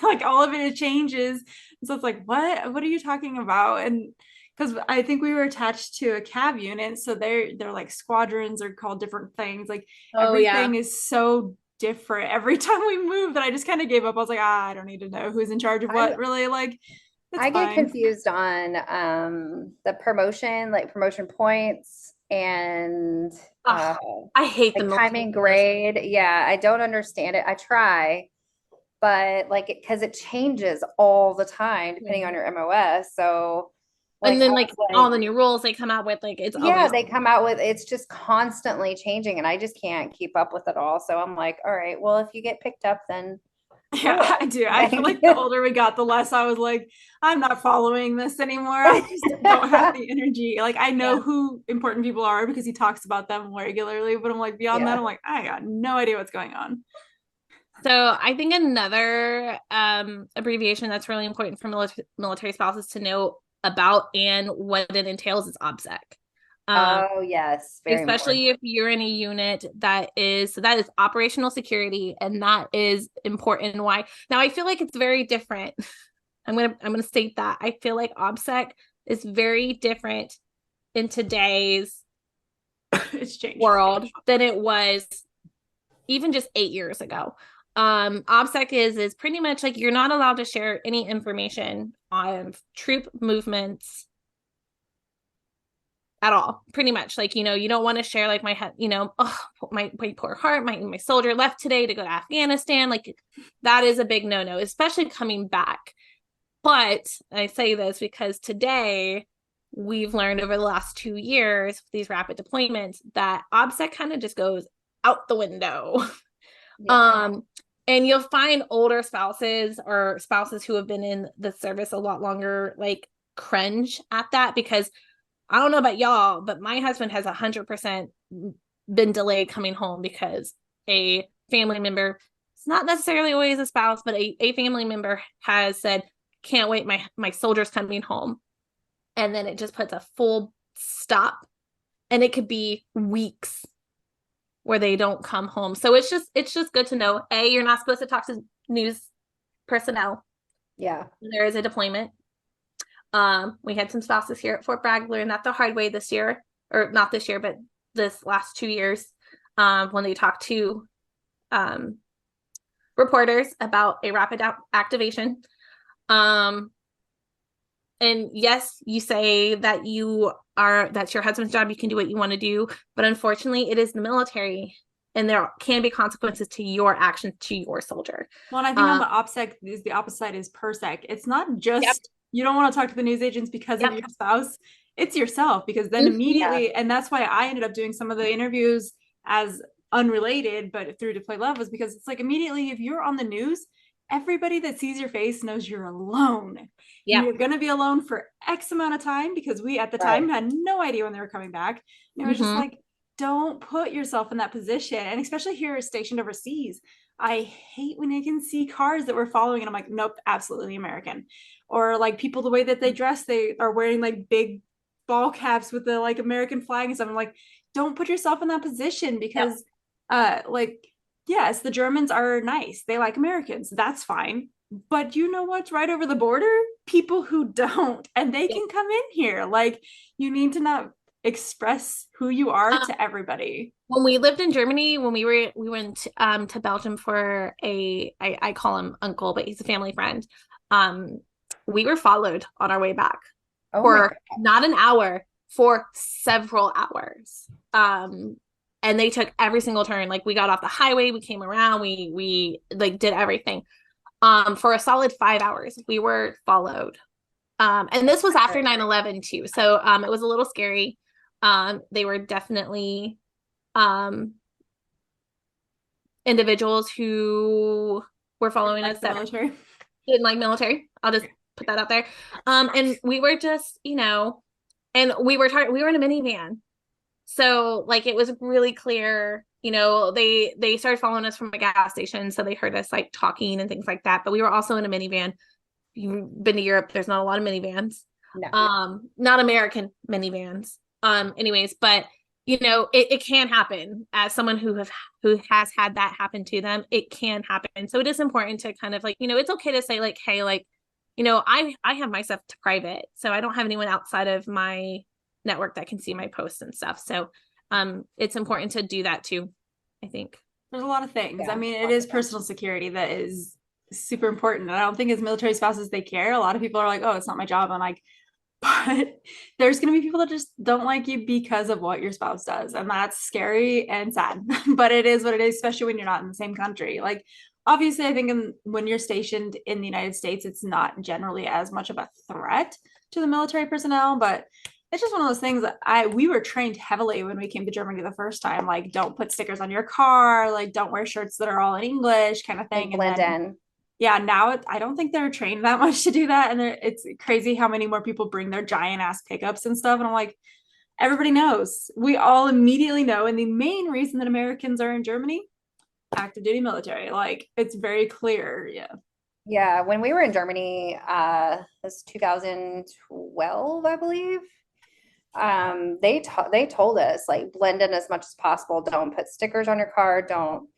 Speaker 1: like all of it changes. So it's like, what are you talking about? And because I think we were attached to a cab unit, so they're like squadrons are called different things. Like
Speaker 3: Oh yeah.
Speaker 1: everything is so different every time we move that I just kind of gave up. I was like, I don't need to know who's in charge of
Speaker 2: I
Speaker 1: what, really. Like, it's
Speaker 2: I get
Speaker 1: fine.
Speaker 2: confused on the promotion, like promotion points and
Speaker 3: Ugh, I hate the
Speaker 2: like
Speaker 3: military
Speaker 2: timing
Speaker 3: promotion.
Speaker 2: grade. Yeah, I don't understand it. I try, but like it because it changes all the time depending on
Speaker 3: Mhm.
Speaker 2: your MOS. So
Speaker 3: And
Speaker 2: like I
Speaker 3: then like
Speaker 2: was
Speaker 3: all
Speaker 2: like,
Speaker 3: the new rules they come out with, like it's
Speaker 2: yeah,
Speaker 3: always
Speaker 2: they come out with it's just constantly changing and I just can't keep up with it all. So I'm like, all right, well, if you get picked up, then
Speaker 1: Yeah,
Speaker 2: cool.
Speaker 1: I do. I feel
Speaker 2: Thank
Speaker 1: like the
Speaker 2: you.
Speaker 1: older we got, the less I was like, I'm not following this anymore. I just don't have the energy. Like, I know
Speaker 3: yeah.
Speaker 1: who important people are because he talks about them regularly, but I'm like, beyond that,
Speaker 2: Yeah.
Speaker 1: I'm like, I got no idea what's going on.
Speaker 3: So I think another abbreviation that's really important for military spouses to know about and what it entails is OBSEC. Um,
Speaker 2: Oh, yes, very important.
Speaker 3: Especially if you're in a unit that is operational security, and that is important. Why? Now I feel like it's very different. I'm gonna state that I feel like OBSEC is very different in today's
Speaker 1: It's changed.
Speaker 3: world than it was even just 8 years ago. OBSEC is pretty much like you're not allowed to share any information on troop movements at all. Pretty much, like you don't want to share like my head, oh, my poor heart, my soldier left today to go to Afghanistan. Like that is a big no-no, especially coming back. But I say this because today we've learned over the last 2 years, these rapid deployments, that OBSEC kind of just goes out the window.
Speaker 2: Yeah.
Speaker 3: Um, and you'll find older spouses or spouses who have been in the service a lot longer, like cringe at that because I don't know about y'all, but my husband has 100% been delayed coming home because a family member, it's not necessarily always a spouse, but a family member has said, can't wait, my soldier's coming home. And then it just puts a full stop. And it could be weeks where they don't come home. So it's just good to know, you're not supposed to talk to news personnel.
Speaker 2: Yeah.
Speaker 3: There is a deployment. We had some spouses here at Fort Bragg learn that the hard way this year, or not this year, but this last 2 years, when they talked to reporters about a rapid activation. And yes, you say that that's your husband's job, you can do what you want to do, but unfortunately it is the military and there can be consequences to your actions to your soldier.
Speaker 1: Well, and I think on the OPSEC is the opposite side is PERSEC. It's not
Speaker 3: Yep.
Speaker 1: just you don't want to talk to the news agents because of
Speaker 3: Yep.
Speaker 1: your spouse. It's yourself because then
Speaker 3: Mhm.
Speaker 2: Yeah.
Speaker 1: immediately, and that's why I ended up doing some of the interviews as unrelated, but through Deploy Love was because it's like immediately if you're on the news, everybody that sees your face knows you're alone.
Speaker 3: Yep.
Speaker 1: You're going to be alone for X amount of time because we at the time
Speaker 2: Right.
Speaker 1: had no idea when they were coming back. And it was just
Speaker 3: Mhm.
Speaker 1: like, don't put yourself in that position. And especially here stationed overseas, I hate when I can see cars that we're following and I'm like, nope, absolutely American. Or like people, the way that they dress, they are wearing like big ball caps with the like American flag and stuff. I'm like, don't put yourself in that position
Speaker 3: Yep.
Speaker 1: because like, yes, the Germans are nice. They like Americans. That's fine. But you know what's right over the border? People who don't, and they
Speaker 3: Yep.
Speaker 1: can come in here. Like, you need to not express who you are
Speaker 3: Um,
Speaker 1: to everybody.
Speaker 3: when we lived in Germany, when we went to Belgium for I call him uncle, but he's a family friend. Um, we were followed on our way back
Speaker 2: Oh my
Speaker 3: for
Speaker 2: God.
Speaker 3: not an hour, for several hours. And they took every single turn. Like we got off the highway, we came around, we like did everything. For a solid 5 hours, we were followed. And this was after 9/11 too. So it was a little scary. They were definitely um individuals who were following
Speaker 1: Like
Speaker 3: us
Speaker 1: the
Speaker 3: that
Speaker 1: military.
Speaker 3: didn't like military. I'll just put that out there. And we were just, and we were in a minivan. So like it was really clear, they started following us from a gas station, so they heard us like talking and things like that. But we were also in a minivan. You've been to Europe, there's not a lot of minivans.
Speaker 2: No.
Speaker 3: Not American minivans. Anyways, but you know, it can happen. As someone who has had that happen to them, it can happen. So it is important to kind of like, you know, it's okay to say like, hey, like, you know, I have my stuff to private, so I don't have anyone outside of my network that can see my posts and stuff. So it's important to do that too, I think.
Speaker 1: There's a lot of things.
Speaker 2: Yeah,
Speaker 1: I mean, it is personal security that is super important. And I don't think as military spouses they care. A lot of people are like, oh, it's not my job. I'm like, but there's going to be people that just don't like you because of what your spouse does. And that's scary and sad. But it is what it is, especially when you're not in the same country. Like, obviously, I think when you're stationed in the United States, it's not generally as much of a threat to the military personnel, but it's just one of those things that we were trained heavily when we came to Germany the first time. Like, don't put stickers on your car, like don't wear shirts that are all in English, kind of thing.
Speaker 2: Like blend in.
Speaker 1: Yeah, now I don't think they're trained that much to do that. And it's crazy how many more people bring their giant ass pickups and stuff. And I'm like, everybody knows. We all immediately know. And the main reason that Americans are in Germany, active duty military. Like, it's very clear. Yeah.
Speaker 2: Yeah, when we were in Germany, it was 2012, I believe. They told us like blend in as much as possible. Don't put stickers on your car. Don't,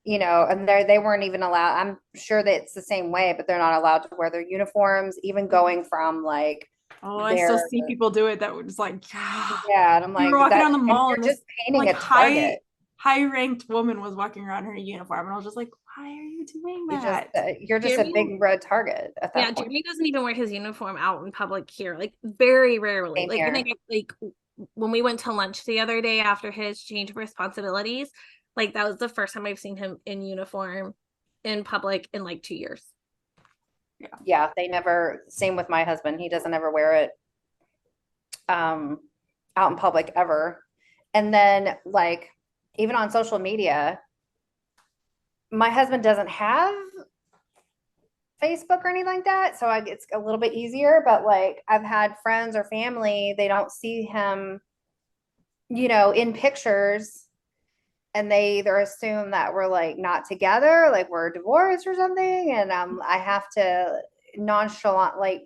Speaker 2: you know, and they weren't even allowed. I'm sure that it's the same way, but they're not allowed to wear their uniforms, even going from like
Speaker 1: Oh, I still see people do it that was like,
Speaker 2: yeah, and I'm
Speaker 1: you
Speaker 2: like,
Speaker 1: were walking
Speaker 2: that,
Speaker 1: around the
Speaker 2: and
Speaker 1: mall
Speaker 2: you're
Speaker 1: and
Speaker 2: just
Speaker 1: this
Speaker 2: painting
Speaker 1: like
Speaker 2: a target.
Speaker 1: high ranked woman was walking around in a uniform, and I was just like, why are you doing that?
Speaker 2: You're just a big red target at that point.
Speaker 3: Jeremy doesn't even wear his uniform out in public here, like very rarely.
Speaker 2: Same
Speaker 3: like
Speaker 2: here.
Speaker 3: I think like when we went to lunch the other day after his change of responsibilities, like that was the first time I've seen him in uniform in public in like 2 years.
Speaker 2: Yeah, they never, same with my husband. He doesn't ever wear it out in public ever. And then like even on social media, my husband doesn't have Facebook or anything like that, so it's a little bit easier. But like I've had friends or family, they don't see him, you know, in pictures, and they either assume that we're like not together, like we're divorced or something. And I have to nonchalant, like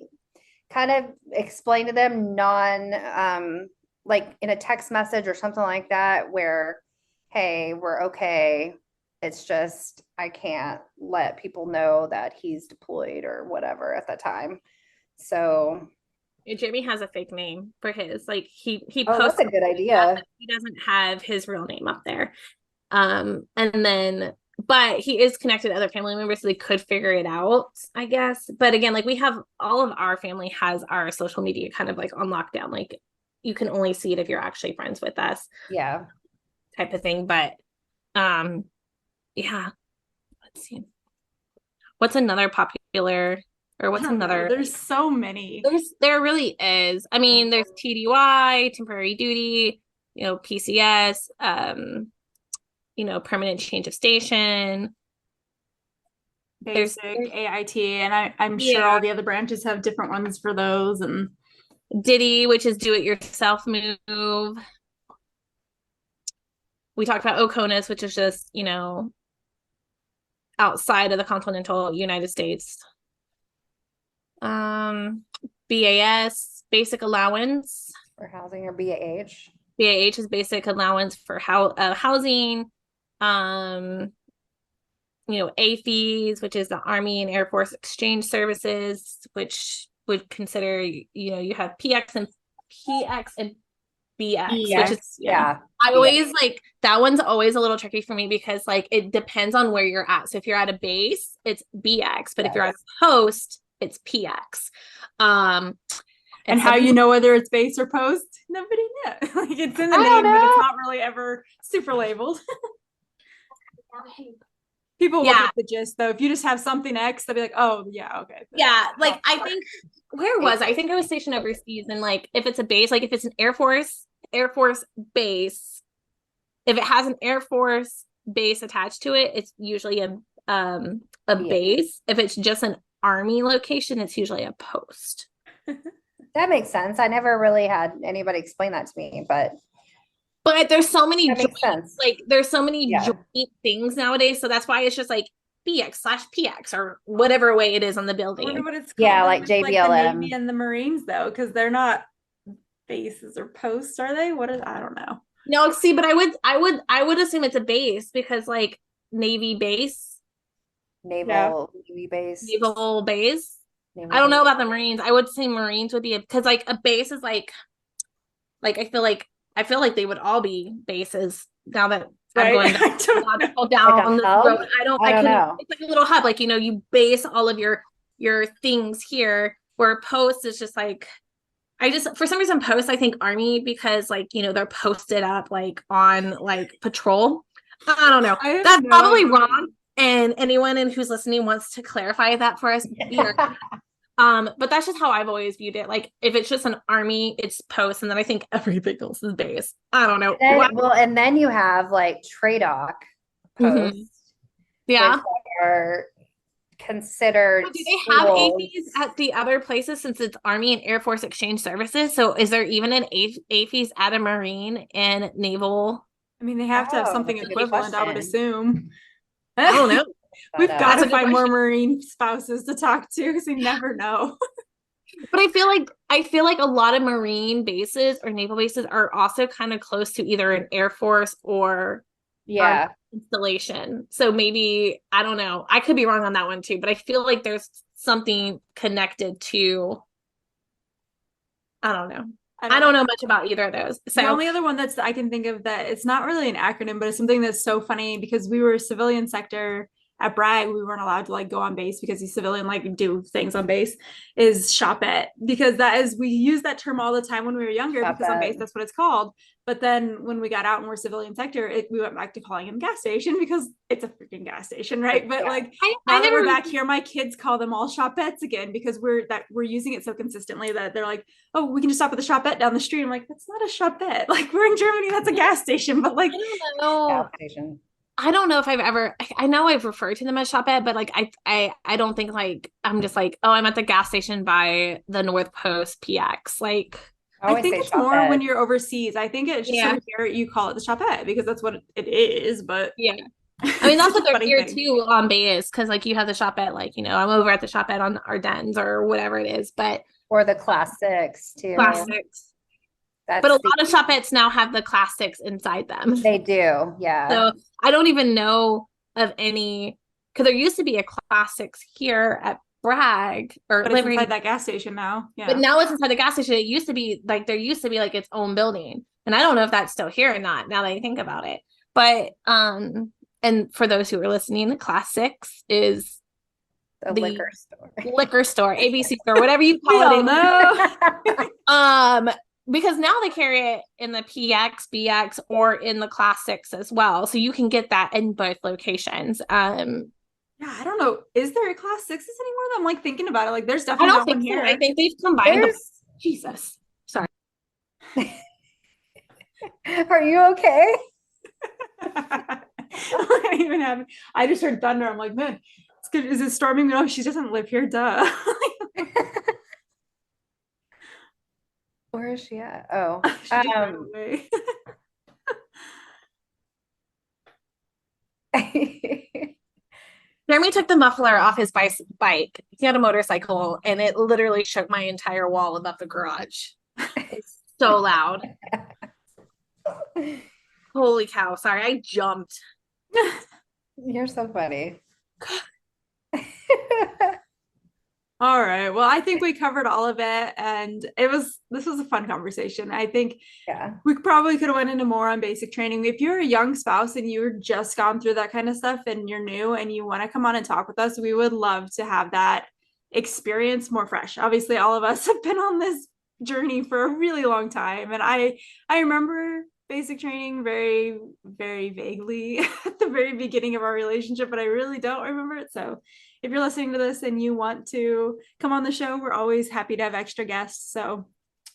Speaker 2: kind of explain to them like in a text message or something like that, where, hey, we're okay. It's just, I can't let people know that he's deployed or whatever at that time. So
Speaker 3: Jimmy has a fake name for his, like he
Speaker 2: oh,
Speaker 3: posts
Speaker 2: that's a good idea.
Speaker 3: he doesn't have his real name up there. And then but he is connected to other family members, so they could figure it out, I guess. But again, like we have all of our family has our social media kind of like on lockdown. Like you can only see it if you're actually friends with us.
Speaker 2: Yeah.
Speaker 3: Type of thing. But yeah. Let's see. What's another popular or what's another?
Speaker 1: There's so many.
Speaker 3: There really is. I mean, there's TDY, temporary duty, you know, PCS, you know, permanent change of station.
Speaker 1: Basic, AIT, and I'm sure all the other branches have different ones for those. And
Speaker 3: Diddy, which is do it yourself move. We talked about OCONUS, which is just, you know, outside of the continental United States. BAS, basic allowance
Speaker 2: For housing, or BAH.
Speaker 3: BAH is basic allowance for housing. You know, AFES, which is the Army and Air Force Exchange Services, which would consider, you know, you have PX and BX, which is
Speaker 2: yeah.
Speaker 3: I always like that one's always a little tricky for me because like it depends on where you're at. So if you're at a base, it's BX, but if you're at a post, it's PX.
Speaker 1: And how you know whether it's base or post, nobody knows. Like it's in the name, but it's not really ever super labeled. People will get the gist though. If you just have something X, they'll be like, oh yeah, okay.
Speaker 3: Yeah, like I think where was I think I was stationed overseas, and like if it's a base, like if it's an Air Force base, if it has an Air Force base attached to it, it's usually a base. If it's just an Army location, it's usually a post.
Speaker 2: That makes sense. I never really had anybody explain that to me, but
Speaker 3: there's so many
Speaker 2: that makes sense.
Speaker 3: Like there's so many joint things nowadays, so that's why it's just like BX/PX or whatever way it is on the
Speaker 1: I wonder
Speaker 3: building.
Speaker 1: what it's called.
Speaker 2: Yeah, like
Speaker 1: It's like the
Speaker 2: JBLM.
Speaker 1: Navy and the Marines though, because they're not bases or posts, are they? What is, I don't know.
Speaker 3: No, see, but I would assume it's a base because like Navy base,
Speaker 2: Navy base.
Speaker 3: naval base.
Speaker 2: Naval
Speaker 3: I don't know
Speaker 2: base.
Speaker 3: about the Marines. I would say Marines would be because like a base is like I feel like they would all be bases now that I'm going down
Speaker 2: Like a
Speaker 3: this
Speaker 2: hub?
Speaker 3: road.
Speaker 2: I don't know.
Speaker 3: It's like a little hub, like you base all of your things here, where post is just like I just for some reason post I think army because like they're posted up like on like patrol. I don't know. That's probably wrong. And anyone who's listening wants to clarify that for us. But that's just how I've always viewed it. Like if it's just an army, it's post, and then I think everything else is base. I don't know.
Speaker 2: And then you have like TRADOC posts.
Speaker 3: Yeah.
Speaker 2: Which are considered.
Speaker 3: Do they have AFES at the other places since it's Army and Air Force Exchange Services? So is there even an AFES at a Marine and Naval?
Speaker 1: I mean, they have to have something equivalent, I would assume.
Speaker 3: I don't know.
Speaker 1: We've got to find more Marine spouses to talk to because you never know.
Speaker 3: But I feel like a lot of Marine bases or naval bases are also kind of close to either an Air Force or installation. So maybe I don't know. I could be wrong on that one too, but I feel like there's something connected to. I don't know. I don't know much about either of those. So
Speaker 1: the only other one that's I can think of that it's not really an acronym, but it's something that's so funny because we were civilian sector at Bragg. We weren't allowed to like go on base because he's civilian, like do things on base, is shopette, because that is, we use that term all the time when we were younger because on base that's what it's called. But then when we got out and we're civilian sector, we went back to calling him gas station because it's a freaking gas station, right? But like now that we're back here, my kids call them all shopettes again because we're using it so consistently that they're like, oh, we can just stop at the shopette down the street. I'm like, that's not a shopette. Like we're in Germany, that's a gas station. But like,
Speaker 3: I don't know.
Speaker 2: Gas station.
Speaker 3: I don't know if I've ever, I know I've referred to them as shopette, but like I don't think like I'm just like, oh, I'm at the gas station by the North Post PX. Like
Speaker 1: I think it's more when you're overseas. I think it's just over here you call it the shopette because that's what it is. But
Speaker 3: I mean that's what they're here too on base because like you have the shopette, like I'm over at the shopette on Ardennes or whatever it is, but
Speaker 2: or the classics too.
Speaker 3: Classics. But a lot of shopettes now have the classics inside them.
Speaker 2: They do, yeah.
Speaker 3: So I don't even know of any, because there used to be a classics here at Bragg,
Speaker 1: but it's inside that gas station now. Yeah.
Speaker 3: But now it's inside the gas station. It used to be like there used to be like its own building, and I don't know if that's still here or not. Now that I think about it, but and for those who are listening, the classics is
Speaker 2: the
Speaker 3: liquor store, ABC store, whatever you call it. No. Because now they carry it in the PX, BX, or in the classics as well. So you can get that in both locations.
Speaker 1: Yeah, I don't know. Is there a class sixes anymore? I'm like thinking about it. Like there's definitely not one here.
Speaker 3: I think they've combined them. Jesus. Sorry.
Speaker 2: Are you okay?
Speaker 1: I just heard thunder. I'm like, man, it's good. Is it storming? No, she doesn't live here. Duh.
Speaker 2: Where is she at? Oh,
Speaker 3: Jeremy took the muffler off his bike. He had a motorcycle, and it literally shook my entire wall above the garage. It's so loud. Holy cow! Sorry, I jumped.
Speaker 2: You're so funny.
Speaker 1: All right. Well, I think we covered all of it, and this was a fun conversation. I think we probably could have went into more on basic training. If you're a young spouse and you're just gone through that kind of stuff and you're new and you want to come on and talk with us, we would love to have that experience more fresh. Obviously, all of us have been on this journey for a really long time, and I remember basic training very, very vaguely at the very beginning of our relationship, but I really don't remember it. So if you're listening to this and you want to come on the show, we're always happy to have extra guests. So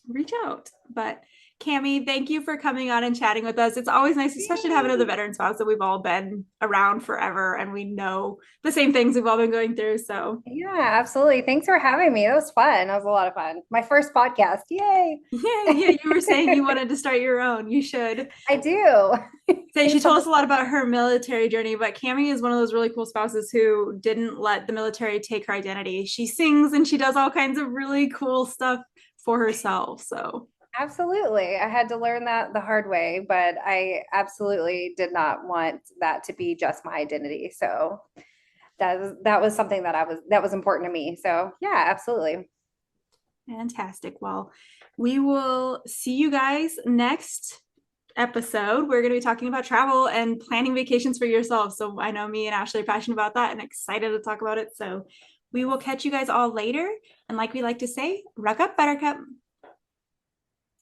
Speaker 1: reach out. But Kami, thank you for coming on and chatting with us. It's always nice, especially to have another veteran spouse that we've all been around forever and we know the same things we've all been going through. So
Speaker 2: Yeah, absolutely. Thanks for having me. That was fun. That was a lot of fun. My first podcast. Yay.
Speaker 1: yeah, you were saying you wanted to start your own. You should.
Speaker 2: I do.
Speaker 1: So she told us a lot about her military journey, but Kami is one of those really cool spouses who didn't let the military take her identity. She sings and she does all kinds of really cool stuff for herself. So
Speaker 2: Absolutely. I had to learn that the hard way, but I absolutely did not want that to be just my identity. So that was something that was important to me. So yeah, absolutely.
Speaker 1: fantastic. Well, we will see you guys next episode. We're going to be talking about travel and planning vacations for yourself. So I know me and Ashley are passionate about that and excited to talk about it. So we will catch you guys all later. And like we like to say, ruck up, buttercup.